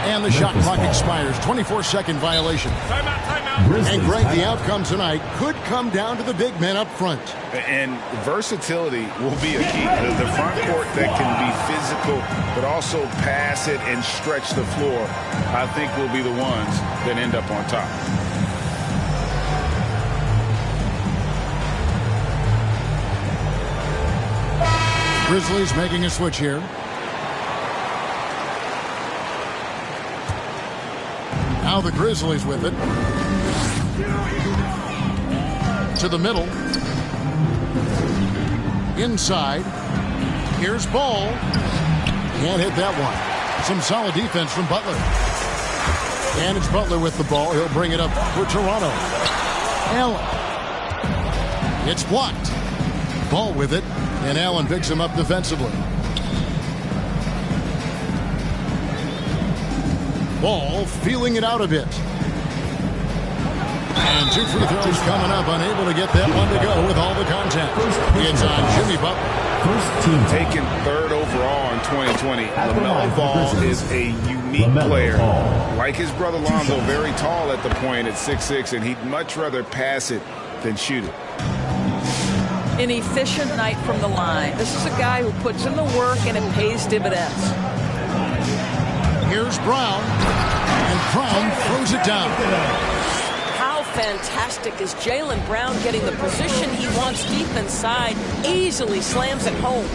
And the shot clock expires. 24-second violation. And Greg, the outcome tonight could come down to the big men up front. And versatility will be a key. The front court that can be physical, but also pass it and stretch the floor, I think will be the ones that end up on top. Grizzlies making a switch here. Now the Grizzlies with it. To the middle. Inside. Here's Ball. Can't hit that one. Some solid defense from Butler. And it's Butler with the ball. He'll bring it up for Toronto. Allen. It's blocked. Ball with it. And Allen picks him up defensively. Ball feeling it out a bit. And 2 free throws coming up. Unable to get that one to go with all the contact. It's on Jimmy Butler. Taken 3rd overall in 2020. LaMelo Ball is a unique player. Like his brother Lonzo, very tall at the point at 6'6", and he'd much rather pass it than shoot it. An efficient night from the line. This is a guy who puts in the work and it pays dividends. Here's Brown. And Brown throws it down. How fantastic is Jaylen Brown getting the position he wants deep inside, easily slams it home.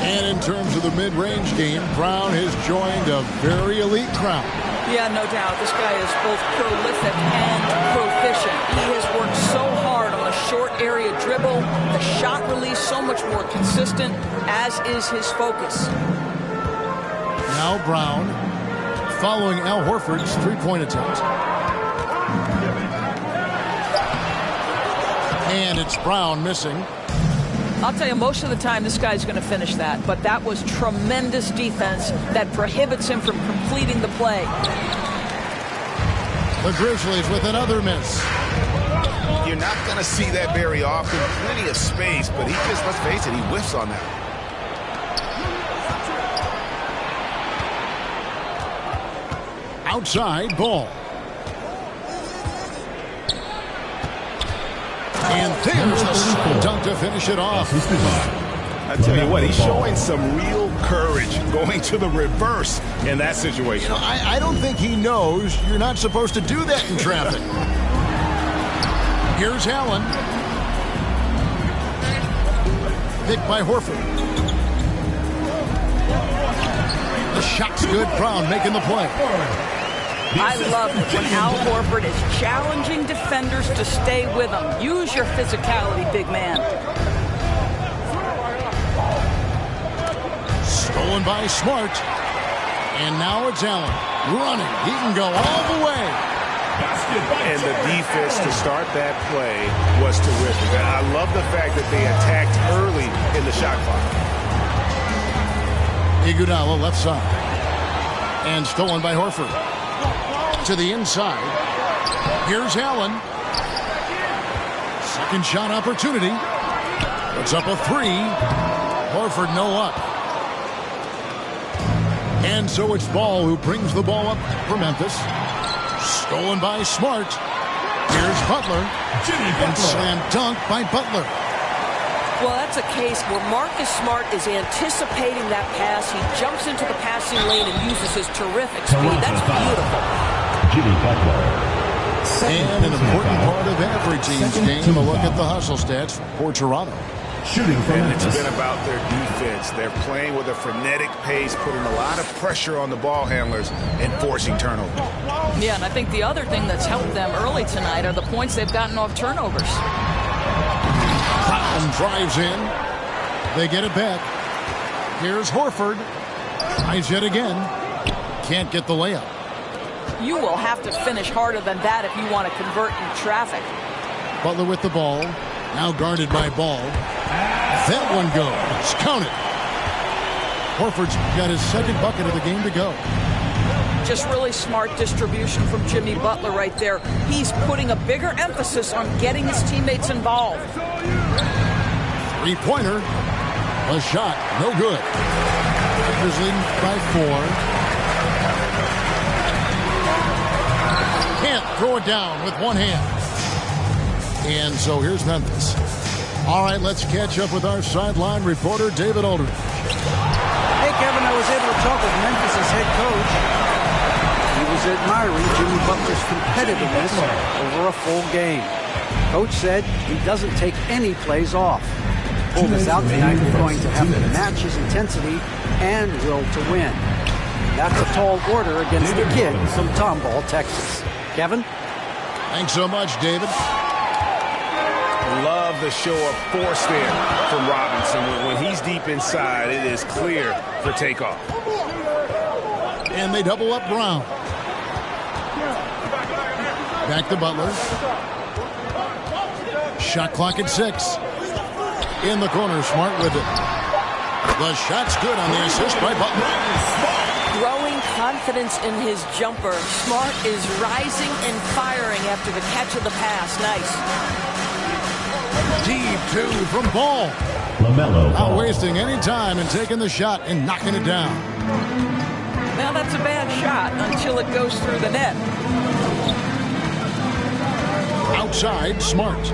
And in terms of the mid-range game, Brown has joined a very elite crowd. Yeah, no doubt. This guy is both prolific and proficient. He has worked so hard on the short area dribble, the shot release so much more consistent, as is his focus. Now Brown following Al Horford's three-point attempt. And it's Brown missing. I'll tell you, most of the time this guy's going to finish that, but that was tremendous defense that prohibits him from completing the play. The Grizzlies with another miss. You're not going to see that very often. Plenty of space, but he just, let's face it, he whiffs on that. Outside Ball. And there's the slam dunk to finish it off. I tell you what, he's showing some real courage going to the reverse in that situation. You know, I don't think he knows you're not supposed to do that in traffic. Here's Allen. Picked by Horford. The shot's good. Brown making the play. I love it when Al Horford is challenging defenders to stay with him. Use your physicality, big man. Stolen by Smart. And now it's Allen. Running. He can go all the way. And the defense to start that play was terrific. And I love the fact that they attacked early in the shot clock. Iguodala left side. And stolen by Horford. To the inside. Here's Allen. Second shot opportunity. Puts up a three. Horford no luck. And so it's Ball who brings the ball up for Memphis. Stolen by Smart. Here's Butler. And slam dunk by Butler. Well, that's a case where Marcus Smart is anticipating that pass. He jumps into the passing lane and uses his terrific speed. That's beautiful. And an important part of every team's game, a look at the hustle stats for Toronto. And it's been about their defense. They're playing with a frenetic pace, putting a lot of pressure on the ball handlers and forcing turnovers. Yeah, and I think the other thing that's helped them early tonight are the points they've gotten off turnovers. Brown drives in. They get it back. Here's Horford. Tries yet again. Can't get the layup. You will have to finish harder than that if you want to convert in traffic. Butler with the ball. Now guarded by Ball. That one goes. Count it. Horford's got his second bucket of the game to go. Just really smart distribution from Jimmy Butler right there. He's putting a bigger emphasis on getting his teammates involved. Three-pointer. A shot. No good. Lakers leading by 4. Can't throw it down with one hand. And so here's Memphis. All right, let's catch up with our sideline reporter, David Aldridge. Hey, Kevin, I was able to talk with Memphis' head coach. He was admiring Jimmy Butler's competitiveness over a full game. Coach said he doesn't take any plays off. Pull this out tonight, we're going to have to match his intensity and will to win. That's a tall order against the kid from Tomball, Texas. Kevin? Thanks so much, David. Love the show of force there from Robinson. When he's deep inside, it is clear for takeoff. And they double up Brown. Back to Butler. Shot clock at 6. In the corner, Smart with it. The shot's good on the assist by Butler. Growing confidence in his jumper. Smart is rising and firing after the catch of the pass. Nice. Deep 2 from Ball. LaMelo. Not wasting any time and taking the shot and knocking it down. Now that's a bad shot until it goes through the net. Outside, Smart.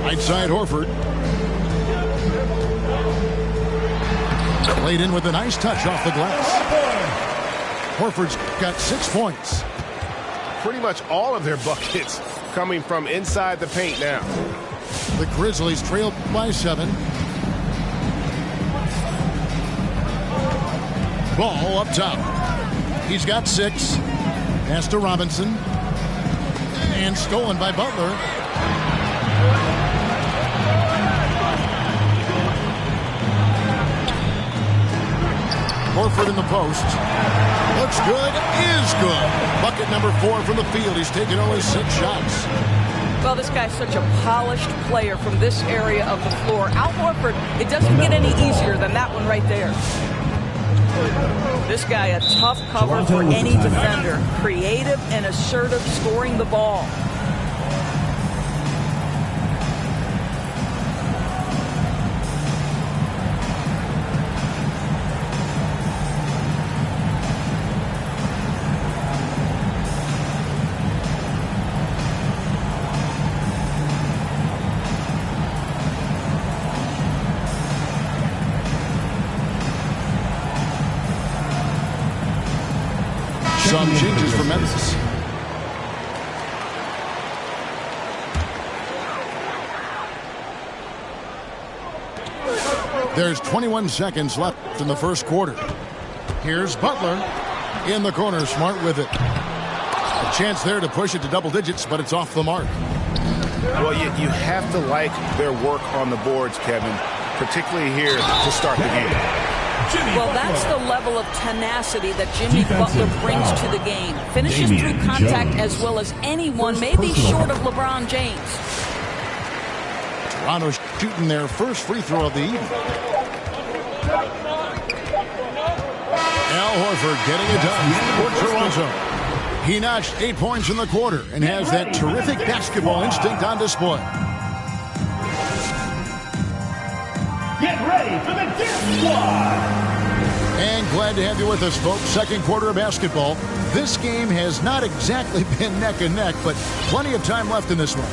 Right side, Horford. Played in with a nice touch off the glass. Horford's got 6 points. Pretty much all of their buckets coming from inside the paint now. The Grizzlies trail by 7. Ball up top. He's got 6. Pass to Robinson. And stolen by Butler. Horford in the post. Looks good, is good. Bucket number 4 from the field. He's taken only 6 shots. Well, this guy's such a polished player from this area of the floor. Al Horford, it doesn't get any easier than that one right there. This guy, a tough cover for any defender. Creative and assertive, scoring the ball. Some changes for Memphis. There's 21 seconds left in the first quarter. Here's Butler in the corner. Smart with it. A chance there to push it to double digits, but it's off the mark. Well, you have to like their work on the boards, Kevin, particularly here to start the game. Well, that's the level of tenacity that Jimmy Butler brings to the game. Finishes through contact as well as anyone, maybe short of LeBron James. Toronto shooting their first free throw of the evening. Al Horford getting it done for Toronto. He notched 8 points in the quarter and has that terrific basketball instinct on display. Get ready for the Death Squad! And glad to have you with us, folks. Second quarter of basketball. This game has not exactly been neck and neck, but plenty of time left in this one.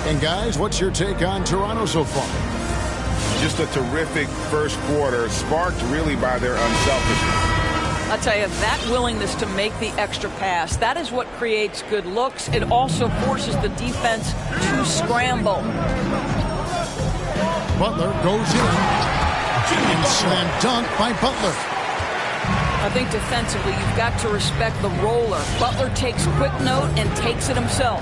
And guys, what's your take on Toronto so far? Just a terrific first quarter, sparked really by their unselfishness. I'll tell you, that willingness to make the extra pass, that is what creates good looks. It also forces the defense to scramble. Butler goes in and slam dunk by Butler. I think defensively you've got to respect the roller. Butler takes quick note and takes it himself.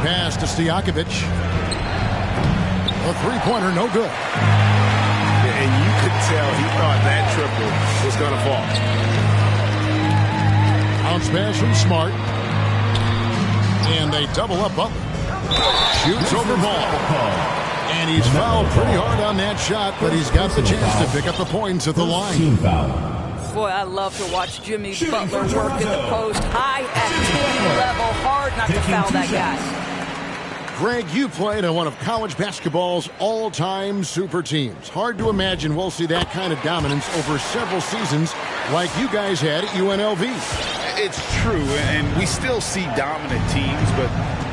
Pass to Stojakovic. A three-pointer, no good. And you could tell he thought that triple was going to fall. Bounce pass from Smart. And they double up Butler. Shoots over ball. And he's fouled pretty hard on that shot, but he's got the chance to pick up the points at the line. Boy, I love to watch Jimmy Butler work at the post. High activity level, hard not to foul that guy. Greg, you played on one of college basketball's all-time super teams. Hard to imagine we'll see that kind of dominance over several seasons like you guys had at UNLV. It's true, and we still see dominant teams, but,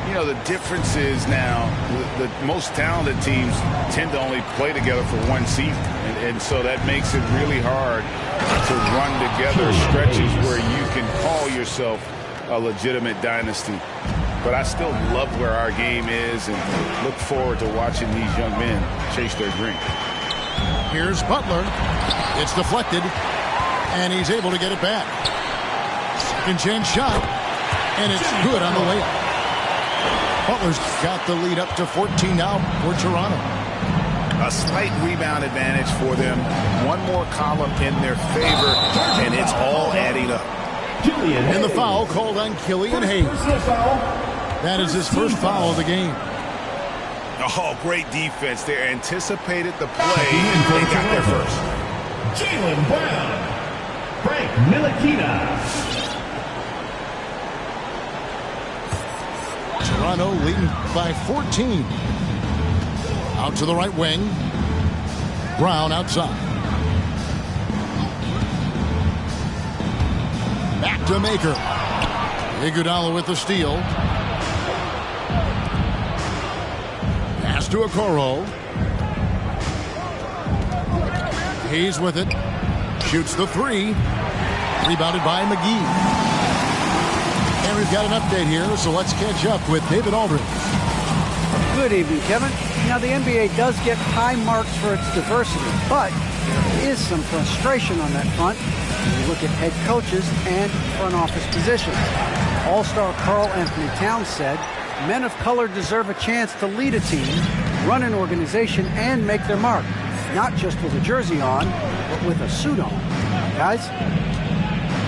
you know, the difference is now the most talented teams tend to only play together for one season, and so that makes it really hard to run together stretches where you can call yourself a legitimate dynasty. But I still love where our game is and look forward to watching these young men chase their dream. Here's Butler. It's deflected, and he's able to get it back. Second chance shot, and it's good on the layup. Butler's got the lead up to 14 now for Toronto. A slight rebound advantage for them. One more column in their favor, and it's all adding up. And the foul called on Killian Hayes. That is his first foul of the game. Oh, great defense. They anticipated the play and they got there first. Jaylen Brown. Frank Ntilikina. Toronto leading by 14. Out to the right wing. Brown outside. Back to Maker. Iguodala with the steal. Pass to Okoro. Hayes with it. Shoots the three. Rebounded by McGee. And we've got an update here, so let's catch up with David Aldridge. Good evening, Kevin. Now, the NBA does get high marks for its diversity, but there is some frustration on that front when you look at head coaches and front office positions. All-star Karl Anthony Towns said, men of color deserve a chance to lead a team, run an organization, and make their mark. Not just with a jersey on, but with a suit on. Guys?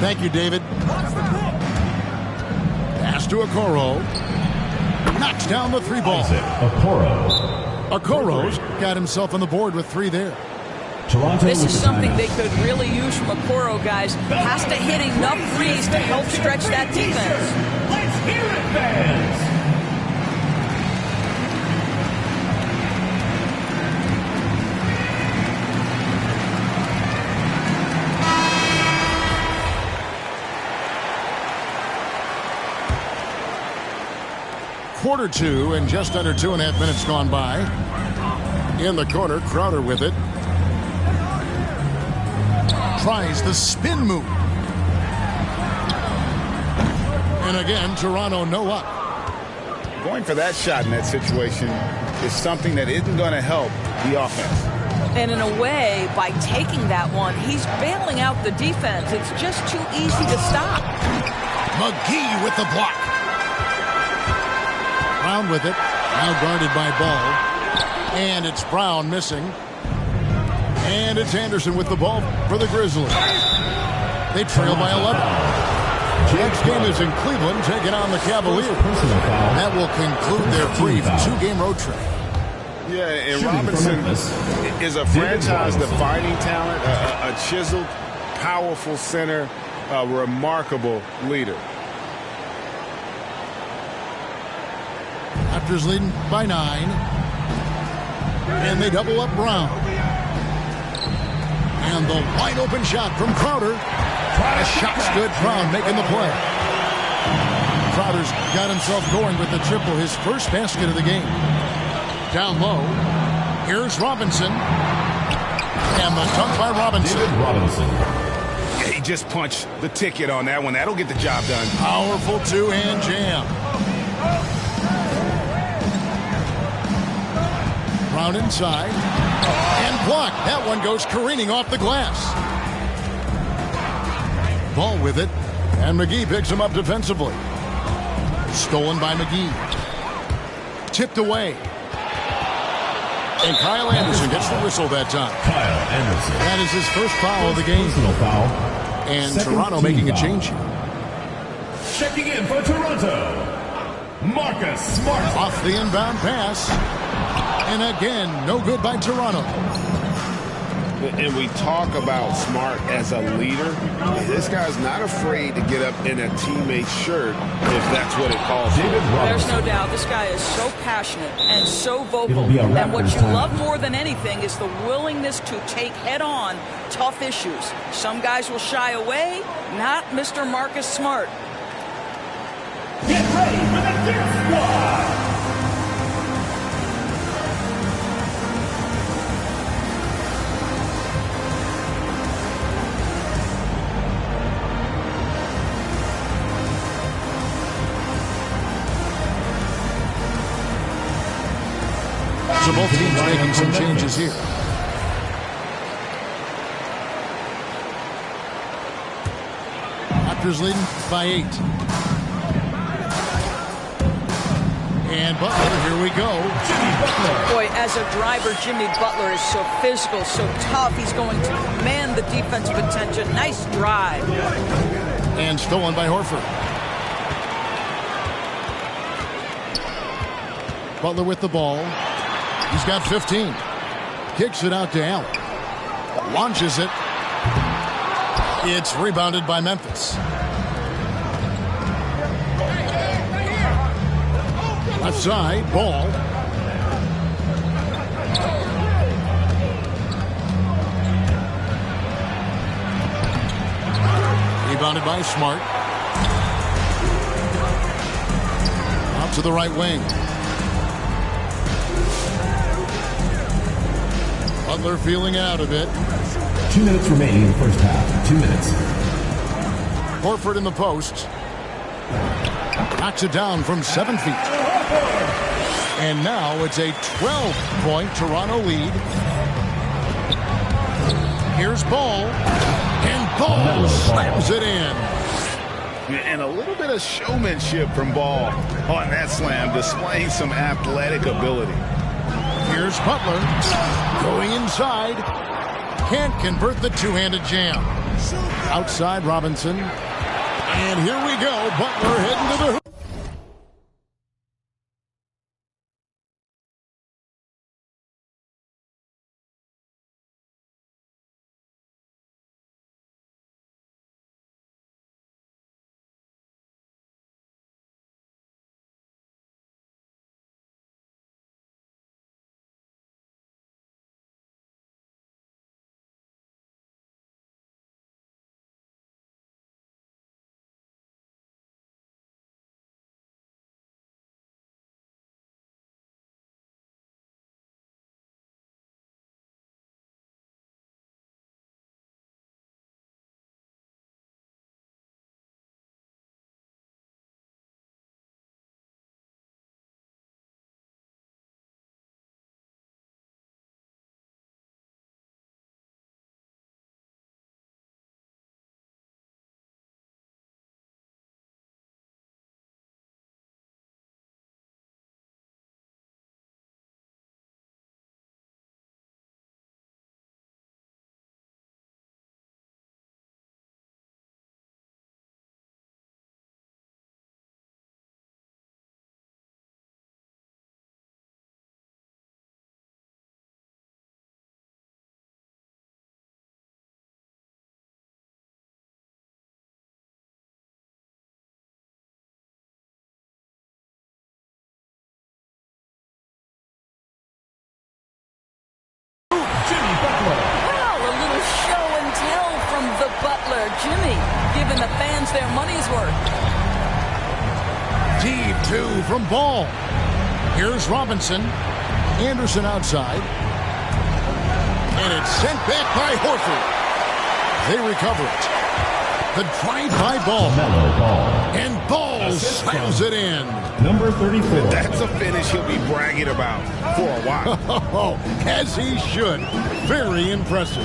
Thank you, David. Pass to Okoro. Knocks down the three ball. Okoro's got himself on the board with three there. This is something they could really use from Okoro, guys. Has to hit enough threes to help stretch that defense. Let's hear it, fans. Quarter two and just under 2.5 minutes gone by. In the corner, Crowder with it. Tries the spin move. And again, Toronto no up. Going for that shot in that situation is something that isn't going to help the offense. And in a way, by taking that one, he's bailing out the defense. It's just too easy to stop. McGee with the block. Brown with it. Now guarded by Ball. And it's Brown missing. And it's Anderson with the ball for the Grizzlies. They trail by 11. Next game is in Cleveland, taking on the Cavaliers. That will conclude their brief two-game road trip. Yeah, and Robinson is a franchise-defining talent, a chiseled, powerful center, a remarkable leader. Raptors leading by 9. And they double up Brown. And the wide open shot from Crowder. The shot's good. Brown making the play. Crowder's got himself going with the triple, his first basket of the game. Down low. Here's Robinson. And the dunk by Robinson. Yeah, he just punched the ticket on that one. That'll get the job done. Powerful two-hand jam. Brown inside. And blocked. That one goes careening off the glass. Ball with it. And McGee picks him up defensively. Stolen by McGee. Tipped away. And Kyle Anderson gets the whistle that time. Kyle Anderson. That is his first foul of the game. Personal foul. And Second Toronto team making a foul. change here. Checking in for Toronto, Marcus Smart. Off the inbound pass. And again, no good by Toronto. And we talk about Smart as a leader. This guy's not afraid to get up in a teammate's shirt if that's what it calls for. There's no doubt. This guy is so passionate and so vocal. And what you love more than anything is the willingness to take head-on tough issues. Some guys will shy away, not Mr. Marcus Smart. Get ready for the Death Squad! So both teams making some changes here. Raptors leading by 8. And Butler, here we go. Boy, as a driver, Jimmy Butler is so physical, so tough. He's going to command the defensive attention. Nice drive. And stolen by Horford. Butler with the ball. He's got 15. Kicks it out to Allen. Launches it. It's rebounded by Memphis. Left side, Ball. Rebounded by Smart. Out to the right wing. Butler feeling out of it. 2 minutes remaining in the first half. 2 minutes. Horford in the post. Knocks it down from 7 feet. And now it's a 12-point Toronto lead. Here's Ball. And Ball slams it in. And a little bit of showmanship from Ball on that slam, displaying some athletic ability. Here's Butler going inside. Can't convert the two-handed jam. Outside Robinson. And here we go. Butler heading to the hoop. Wow, a little show and tell from the Butler. Jimmy giving the fans their money's worth. Deep 2 from Ball. Here's Robinson. Anderson outside. And it's sent back by Horford. They recover it. The drive by Ball. And Ball slams it in. Number 34. That's a finish he'll be bragging about for a while. As he should. Very impressive.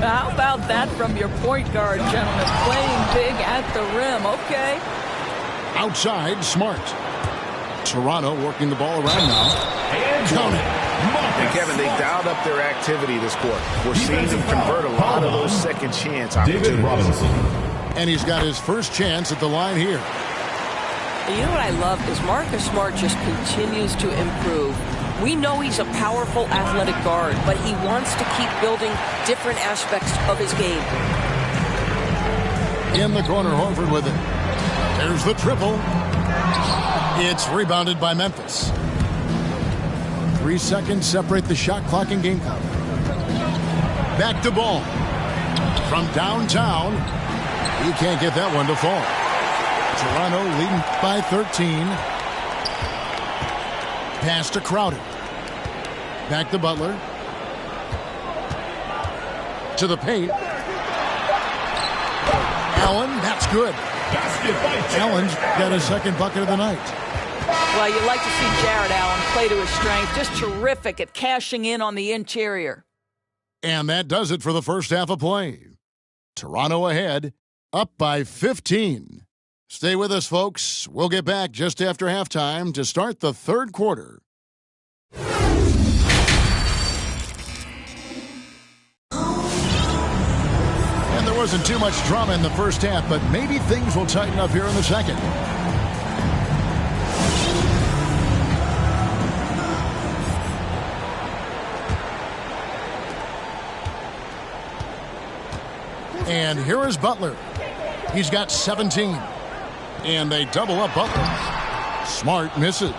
How about that from your point guard, gentlemen? Playing big at the rim. Okay. Outside, Smart. Toronto working the ball around now. Count it. And Kevin, they dialed up their activity this quarter. We're seeing them convert a lot of those second chance opportunities. And he's got his first chance at the line here. And you know what I love is Marcus Smart just continues to improve. We know he's a powerful athletic guard, but he wants to keep building different aspects of his game. In the corner, Horford with it. There's the triple. It's rebounded by Memphis. 3 seconds separate the shot clock and game clock. Back to ball. From downtown, he can't get that one to fall. Toronto leading by 13. Pass to Crowder. Back to Butler. To the paint. Allen, that's good. Allen's got his second bucket of the night. Well, you like to see Jared Allen play to his strength. Just terrific at cashing in on the interior. And that does it for the first half of play. Toronto ahead, up by 15. Stay with us, folks. We'll get back just after halftime to start the third quarter. And there wasn't too much drama in the first half, but maybe things will tighten up here in the second. And here is Butler. He's got 17. And they double up Butler. Smart misses.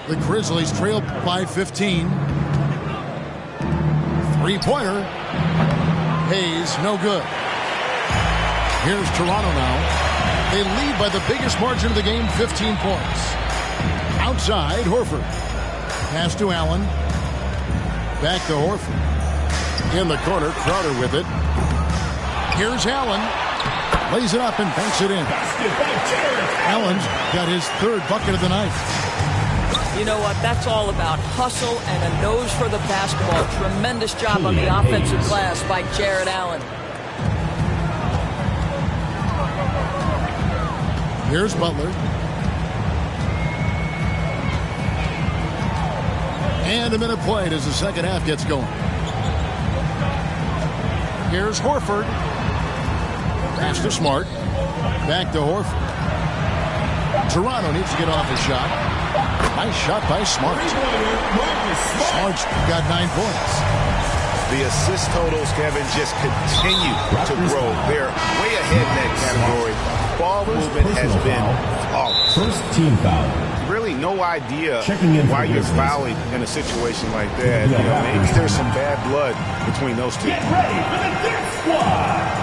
The Grizzlies trail by 15. Three-pointer. Hayes, no good. Here's Toronto now. They lead by the biggest margin of the game, 15 points. Outside, Horford. Pass to Allen. Back to Horford. In the corner, Crowder with it. Here's Allen. Lays it up and banks it in. Allen's got his third bucket of the night. You know what? That's all about hustle and a nose for the basketball. Tremendous job on the offensive glass by Jared Allen. Here's Butler. And a minute played as the second half gets going. Here's Horford. Pass to Smart. Back to Horford. Toronto needs to get off his shot. Nice shot by Smart. Smart's got 9 points. The assist totals, Kevin, just continue to grow. They're way ahead in that category. Ball movement has been flawless. First team foul. Really no idea why you're fouling in a situation like that. You know, maybe there's some bad blood between those two. Get ready for the Dick Squad!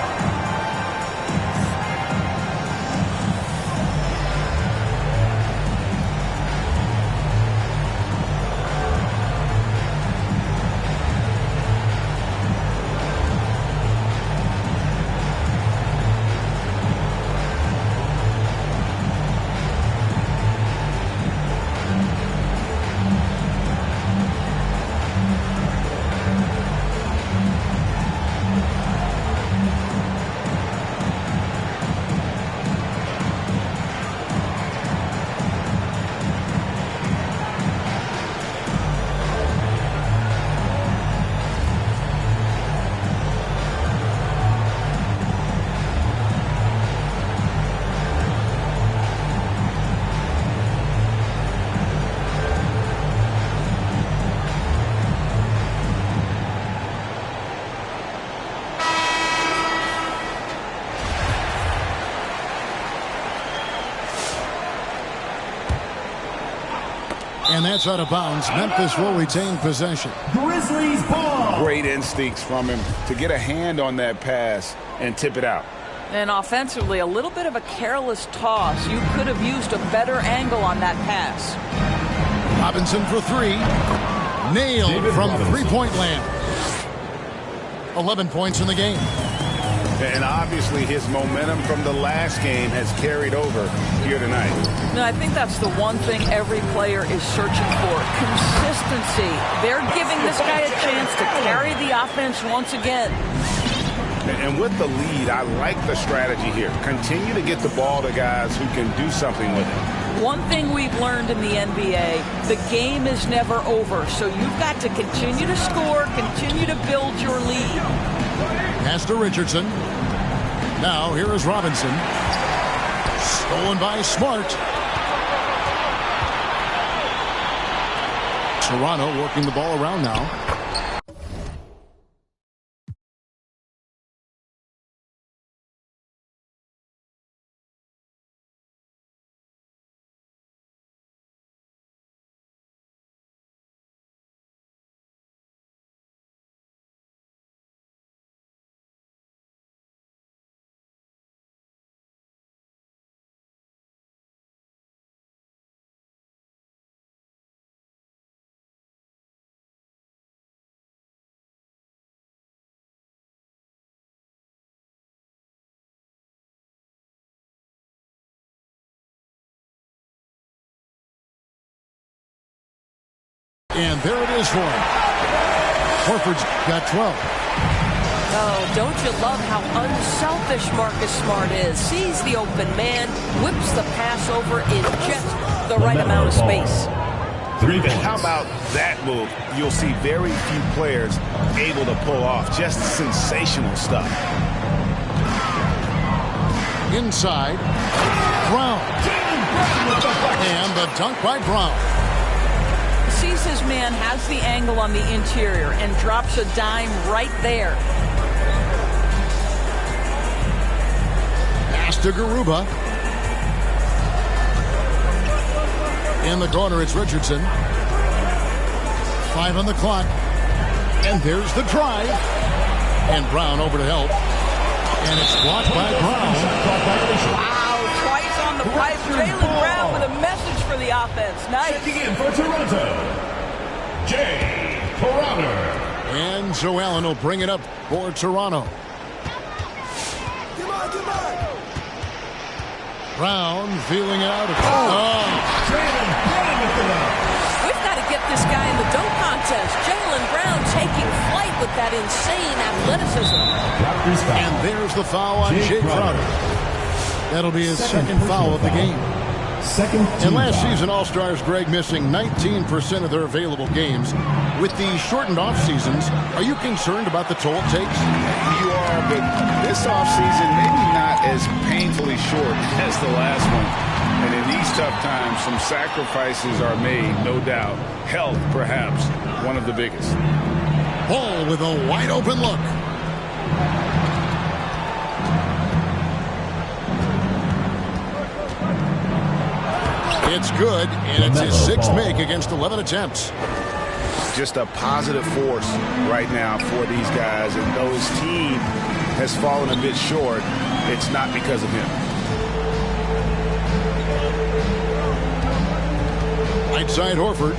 And that's out of bounds. Memphis will retain possession. Grizzlies ball. Great instincts from him to get a hand on that pass and tip it out. And offensively, a little bit of a careless toss. You could have used a better angle on that pass. Robinson for three. Nailed from three-point land. 11 points in the game. And obviously his momentum from the last game has carried over here tonight. No, I think that's the one thing every player is searching for. Consistency. They're giving this guy a chance to carry the offense once again. And with the lead, I like the strategy here. Continue to get the ball to guys who can do something with it. One thing we've learned in the NBA, the game is never over. So you've got to continue to score, continue to build your lead. Pass to Richardson. Now here is Robinson. Stolen by Smart. Toronto working the ball around now. And there it is for him. Horford's got 12. Oh, don't you love how unselfish Marcus Smart is? Sees the open man, whips the pass over in just the right amount of space. How about that move? You'll see very few players able to pull off. Just sensational stuff. Inside. Brown. And the dunk by Brown. Sees his man, has the angle on the interior, and drops a dime right there. Pass to Garuba. In the corner, it's Richardson. 5 on the clock. And there's the drive. And Brown over to help. And it's blocked by Brown. Wow, twice on the pipe. Jaylen Brown with a message for the offense. Nice. Checking in for Toronto, Jay Crowder. And Joe Allen will bring it up for Toronto. Brown feeling out. We've got to get this guy in the dunk contest. Jaylen Brown taking flight with that insane athleticism. And there's the foul on Jay Crowder. That'll be his second foul of the game. And last season, All-Stars, Greg, missing 19% of their available games. With the shortened off-seasons, are you concerned about the toll it takes? You are, but this off-season maybe not as painfully short as the last one. And in these tough times, some sacrifices are made, no doubt. Health, perhaps, one of the biggest. Ball with a wide-open look. It's good, and it's his 6th make against 11 attempts. Just a positive force right now for these guys. And though his team has fallen a bit short, it's not because of him. Right side Horford.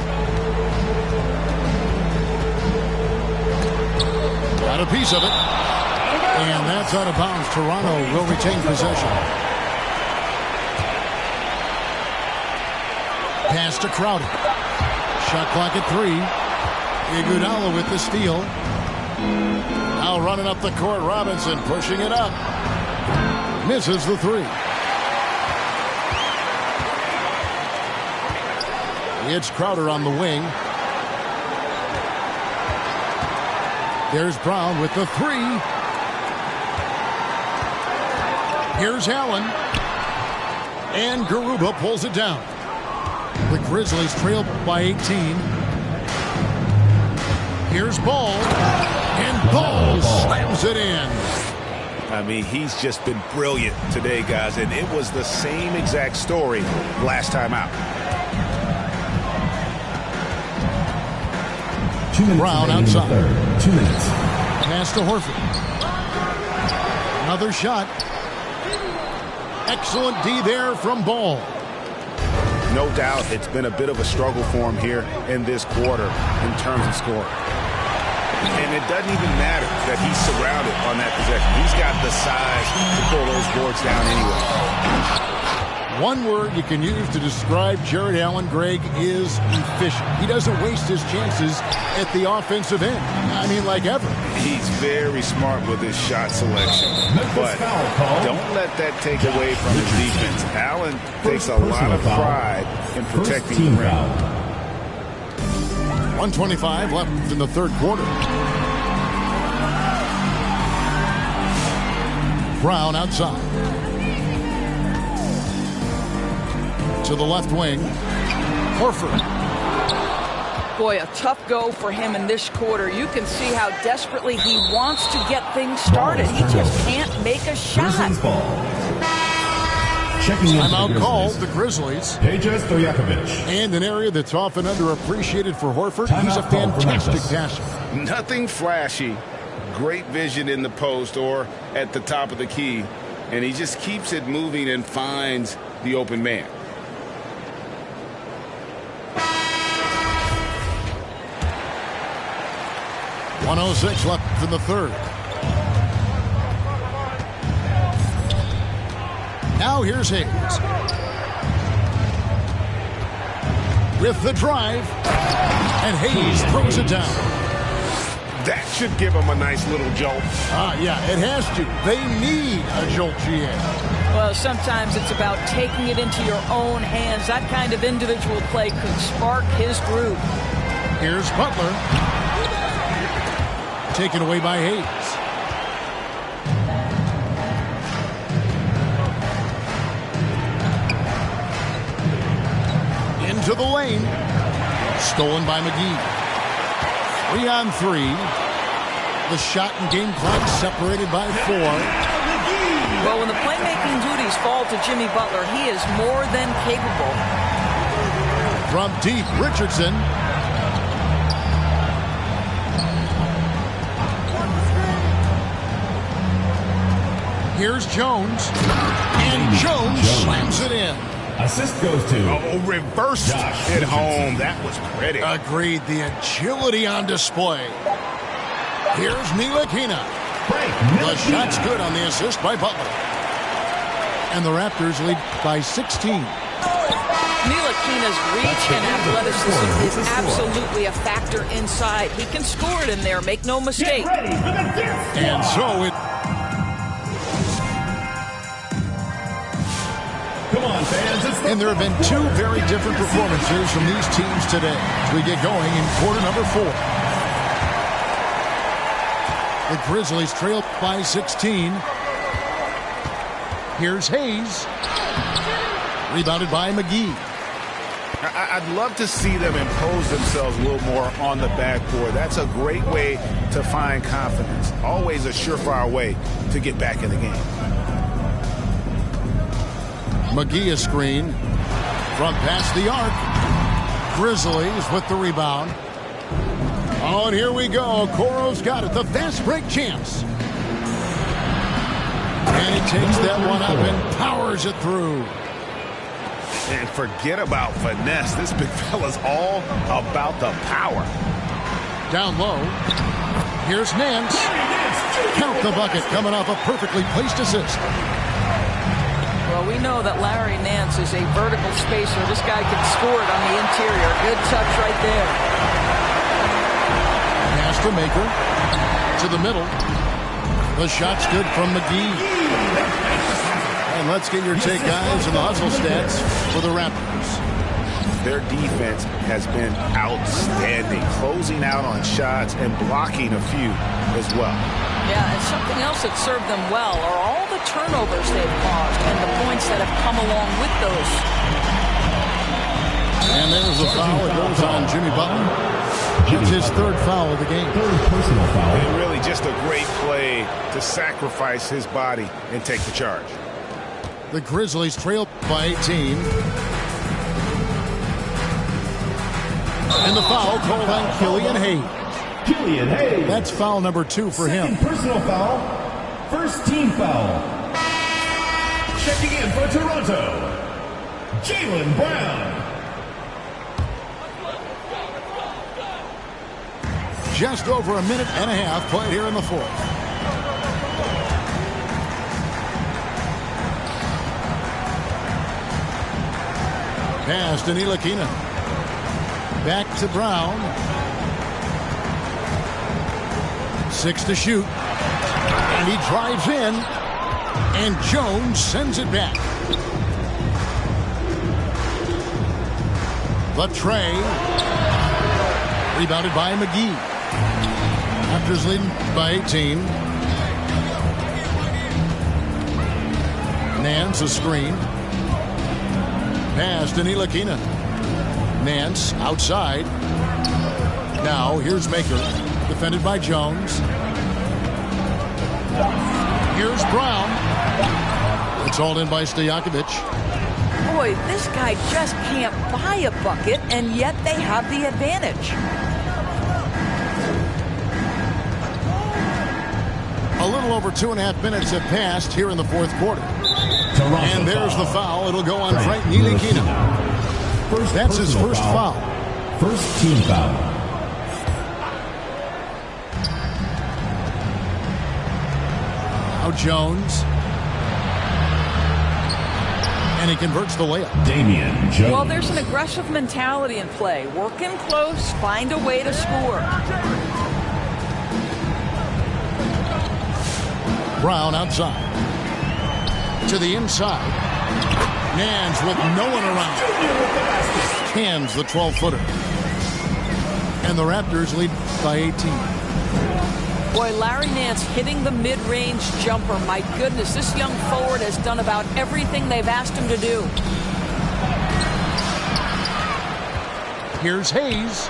Got a piece of it. And that's out of bounds. Toronto will retain possession. Pass to Crowder. Shot clock at 3. Iguodala with the steal. Now running up the court, Robinson pushing it up. Misses the 3. It's Crowder on the wing. There's Brown with the 3. Here's Allen. And Garuba pulls it down. The Grizzlies trail by 18. Here's Ball. And Ball slams it in. I mean, he's just been brilliant today, guys. And it was the same exact story last time out. Brown outside. 2 minutes. Pass to Horford. Another shot. Excellent D there from Ball. No doubt it's been a bit of a struggle for him here in this quarter in terms of scoring. And it doesn't even matter that he's surrounded on that possession. He's got the size to pull those boards down anyway. One word you can use to describe Jared Allen, Greg, is efficient. He doesn't waste his chances at the offensive end. I mean, like ever. He's very smart with his shot selection. But don't let that take away from his defense. Allen takes a lot of pride in protecting the rim. 1:25 left in the third quarter. Brown outside. to the left wing. Horford. Boy, a tough go for him in this quarter. You can see how desperately he wants to get things started. He just can't make a shot. Timeout called the Grizzlies. Stojakovic. And an area that's often underappreciated for Horford. He's a fantastic passer. Nothing flashy. Great vision in the post or at the top of the key. And he just keeps it moving and finds the open man. .106 left in the third. Now here's Hayes. With the drive. And Hayes throws it down. That should give him a nice little jolt. Yeah, it has to. They need a jolt, GA. Well, sometimes it's about taking it into your own hands. That kind of individual play could spark his groove. Here's Butler. Taken away by Hayes. Into the lane. Stolen by McGee. 3-on-3. The shot and game clock separated by 4. Well, when the playmaking duties fall to Jimmy Butler, he is more than capable. From deep, Richardson. Here's Jones. And Jones slams it in. Assist goes to reverse hit home. That was pretty. Agreed. The agility on display. Here's Ntilikina. The shot's good on the assist by Butler. And the Raptors lead by 16. Ntilikina's reach and athleticism is absolutely a factor inside. He can score it in there, make no mistake. And so it... Come on, fans. And there have been two very different performances from these teams today as we get going in quarter number 4. The Grizzlies trail by 16. Here's Hayes. Rebounded by McGee. I'd love to see them impose themselves a little more on the backboard. That's a great way to find confidence. Always a surefire way to get back in the game. McGee a screen from past the arc. Grizzlies with the rebound. Oh, and here we go. Coro's got it. The fast break champs. And he takes that one up and powers it through. And forget about finesse. This big fella's all about the power. Down low. Here's Nance. Count the bucket coming off a perfectly placed assist. Well, we know that Larry Nance is a vertical spacer. This guy can score it on the interior. Good touch right there. Pass to Maker. To the middle. The shot's good from McGee. And let's get your take, guys, on the hustle stats for the Raptors. Their defense has been outstanding, closing out on shots and blocking a few as well. Yeah, and something else that served them well are all the turnovers they've caused and the points that have come along with those. And there's the foul. It goes on Jimmy Butler. It's his third foul of the game. Third personal foul. And really just a great play to sacrifice his body and take the charge. The Grizzlies trail by 18. And the foul called on Killian Hayes. Killian Hayes. That's foul number 2 for him. Personal foul. First team foul. Checking in for Toronto, Jaylen Brown. Just over a minute and a half played here in the fourth. Pass to Ntilikina. Back to Brown. 6 to shoot. And he drives in. And Jones sends it back. The tray. Rebounded by McGee. Raptors leading by 18. Nance a screen. Pass to Ntilikina. Nance outside. Now here's Maker. Defended by Jones. Here's Brown. It's hauled in by Stojakovic. Boy, this guy just can't buy a bucket, and yet they have the advantage. A little over 2.5 minutes have passed here in the fourth quarter. And there's the foul. It'll go on Frank Ntilikina. That's his first foul. First team foul. Now Jones. And he converts the layup. Damian Jones. Well, there's an aggressive mentality in play. Work in close, find a way to score. Brown outside. To the inside. Nance with no one around. Cans the 12-footer. And the Raptors lead by 18. Boy, Larry Nance hitting the mid-range jumper. My goodness, this young forward has done about everything they've asked him to do. Here's Hayes.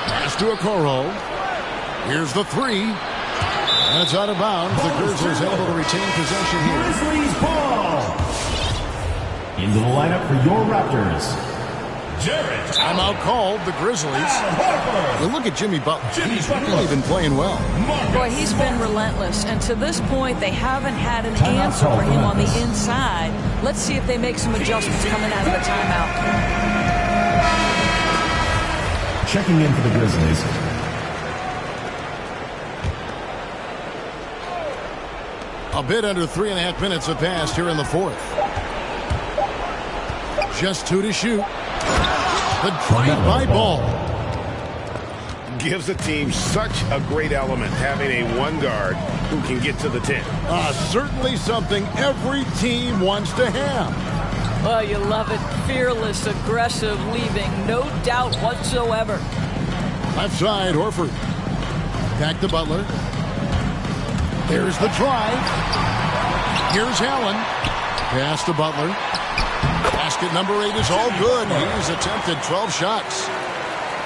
Pass to Okoro. Here's the three. And it's out of bounds. The Grizzlies able to retain possession here. Grizzlies ball. Into the lineup for your Raptors. Timeout called, the Grizzlies. You look at Jimmy Butler. He's really been playing well. Boy, he's been relentless. And to this point, they haven't had an answer for him on the inside. Let's see if they make some adjustments coming out of the timeout. Checking in for the Grizzlies. A bit under 3.5 minutes have passed here in the fourth. Just 2 to shoot. The drive-by ball. Gives the team such a great element having a one guard who can get to the 10. Certainly something every team wants to have. Well, you love it. Fearless, aggressive, leaving no doubt whatsoever. Left side, Horford. Back to Butler. There's the drive. Here's Allen. Pass to Butler. Basket number 8 is all good. He's attempted 12 shots.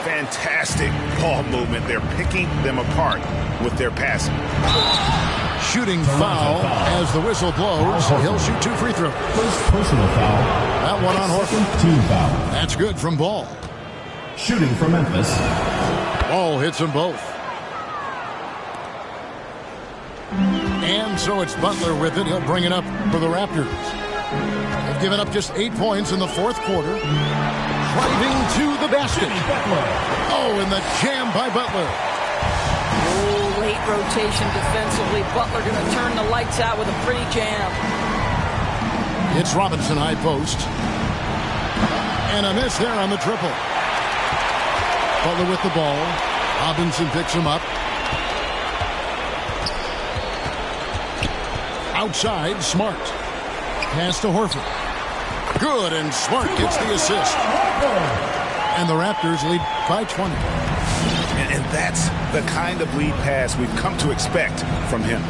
Fantastic ball movement. They're picking them apart with their passing. Shooting foul as the whistle blows. He'll shoot 2 free throws. First personal foul. That one on Horford. Team foul. That's good from Ball. Shooting for Memphis. Ball hits them both. And so it's Butler with it. He'll bring it up for the Raptors. They've given up just 8 points in the fourth quarter. Driving to the basket. Oh, and the jam by Butler. Oh, late rotation defensively. Butler going to turn the lights out with a pretty jam. It's Robinson high post. And a miss there on the triple. Butler with the ball. Robinson picks him up. Outside, Smart. Pass to Horford. Good, and Smart gets the assist. And the Raptors lead by 20. And that's the kind of lead pass we've come to expect from him.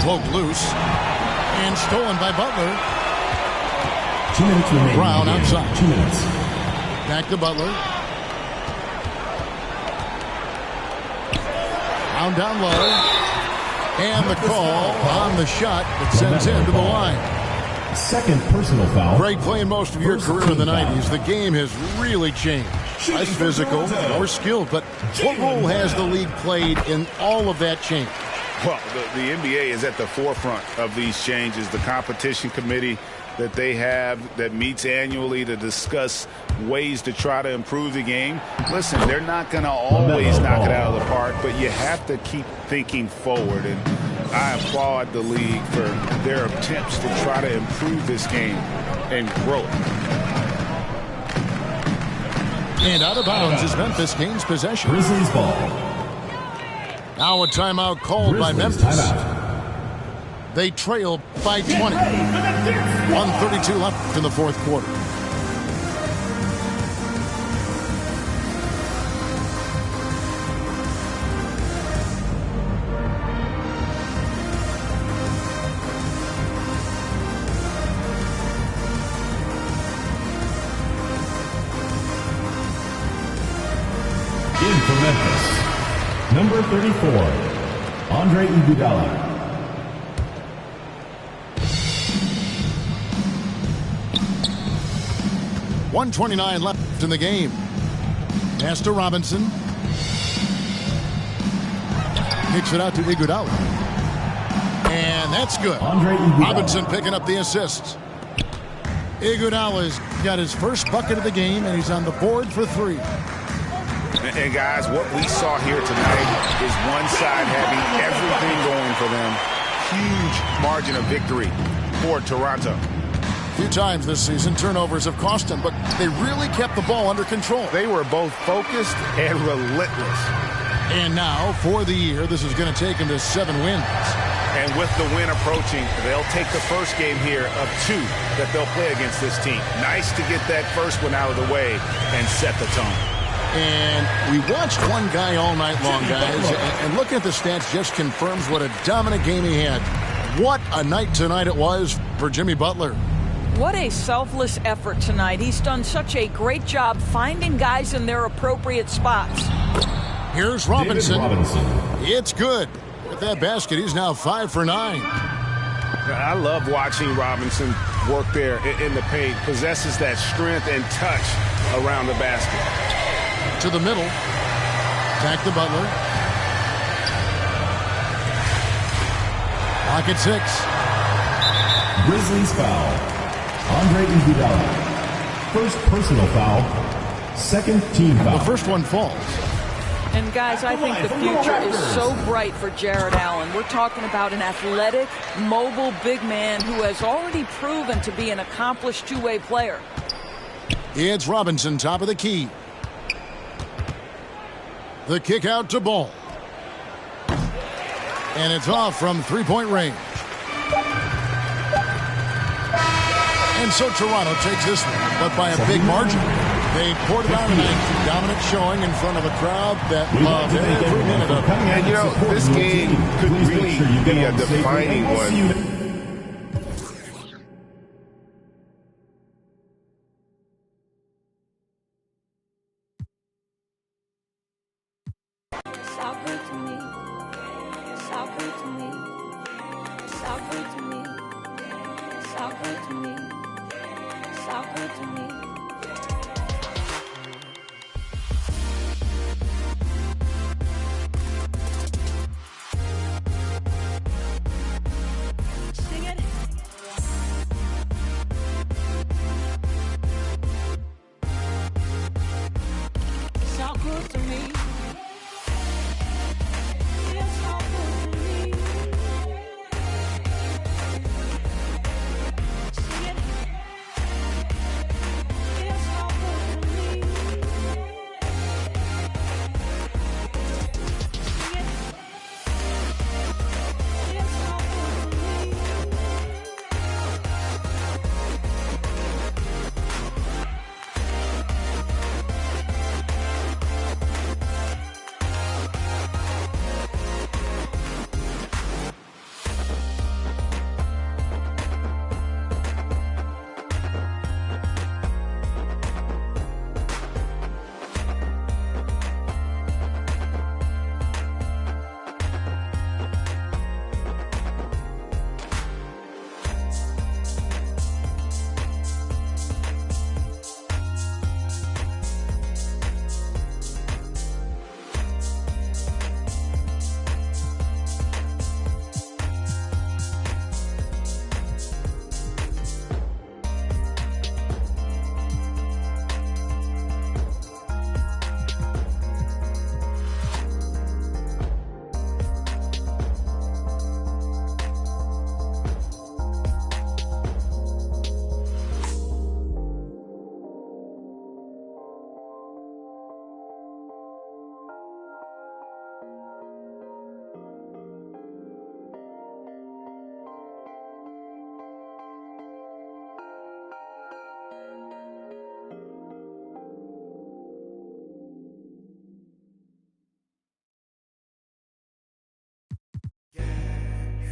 Float loose. And stolen by Butler. 2 minutes remaining. Brown outside. 2 minutes. Back to Butler. Down low. And the call on the shot that sends him to the line. Second personal foul. Greg, playing most of your career in the 90s, the game has really changed. Less physical, more skilled, but what role has the league played in all of that change? Well, the NBA is at the forefront of these changes. The competition committee that they have that meets annually to discuss ways to try to improve the game. Listen, they're not going to always knock it out of the park, but you have to keep thinking forward. And I applaud the league for their attempts to try to improve this game and grow it. And out of bounds as Memphis gains possession. Grizzlies ball. Now a timeout called by Memphis. Timeout. They trail by 20. 1:32 left in the fourth quarter. For Memphis, number 34, Andre Iguodala. 1:29 left in the game. Pass to Robinson. Kicks it out to Iguodala. And that's good. Robinson picking up the assist. Iguodala's got his first bucket of the game, and he's on the board for 3. And guys, what we saw here tonight is one side having everything going for them. Huge margin of victory for Toronto. A few times this season, turnovers have cost them, but they really kept the ball under control. They were both focused and relentless. And now, for the year, this is going to take them to 7 wins. And with the win approaching, they'll take the first game here of 2 that they'll play against this team. Nice to get that first one out of the way and set the tone. And we watched one guy all night long, guys, and looking at the stats just confirms what a dominant game he had. What a night tonight it was for Jimmy Butler. What a selfless effort tonight. He's done such a great job finding guys in their appropriate spots. Here's Robinson. It's good. With that basket, he's now 5 for 9. I love watching Robinson work there in the paint. Possesses that strength and touch around the basket. To the middle. Back to Butler. Pocket 6. Grizzlies foul. Andre Iguodala. First personal foul. Second team foul. The first one falls. And guys, I think the future is so bright for Jared Allen. We're talking about an athletic, mobile big man who has already proven to be an accomplished two-way player. It's Robinson, top of the key. The kick out to Ball. And it's off from three-point range. And so Toronto takes this one, but by a big margin. They poured it on tonight. Dominant showing in front of a crowd that loved every minute of it. And you know, this game could really be a defining one.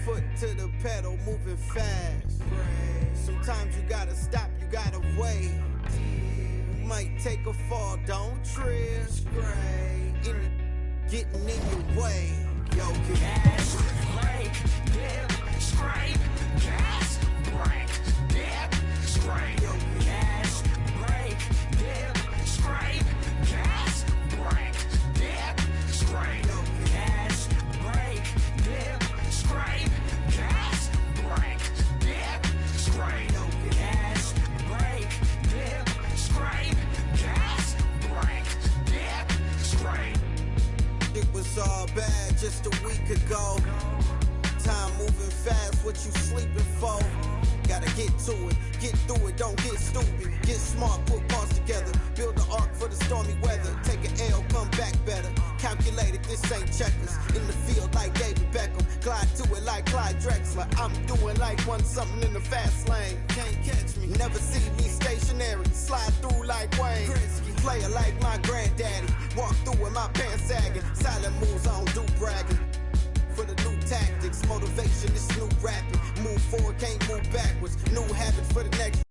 Foot to the pedal, moving fast. Sometimes you gotta stop, you gotta wait. might take a fall, don't trip. Getting in your way. Yo, gas, brake, dip, scrape, gas, brake, dip, scrape. Yo, gas, brake, dip, scrape, gas, brake, dip, scrape. Yo, gas, brake, dip, scrape, gas, brake, dip, scrape. Yo, gas, brake, dip, scrape, gas, brake, dip, scrape. It was all bad just a week ago. Time moving fast, what you sleeping for? Gotta get to it, get through it, don't get stupid. Get smart, put parts together. Build an arc for the stormy weather. Take an L, come back better. Calculated, this ain't checkers. In the field like David Beckham. Glide to it like Clyde Drexler. I'm doing like one something in the fast lane. Can't catch me, never see me stationary. Slide through like Wayne. Player like my granddaddy. Walk through with my pants sagging. Silent moves, I don't do bragging. For the new tactics, motivation is new rapping. Move forward, can't move backwards. New habit for the next.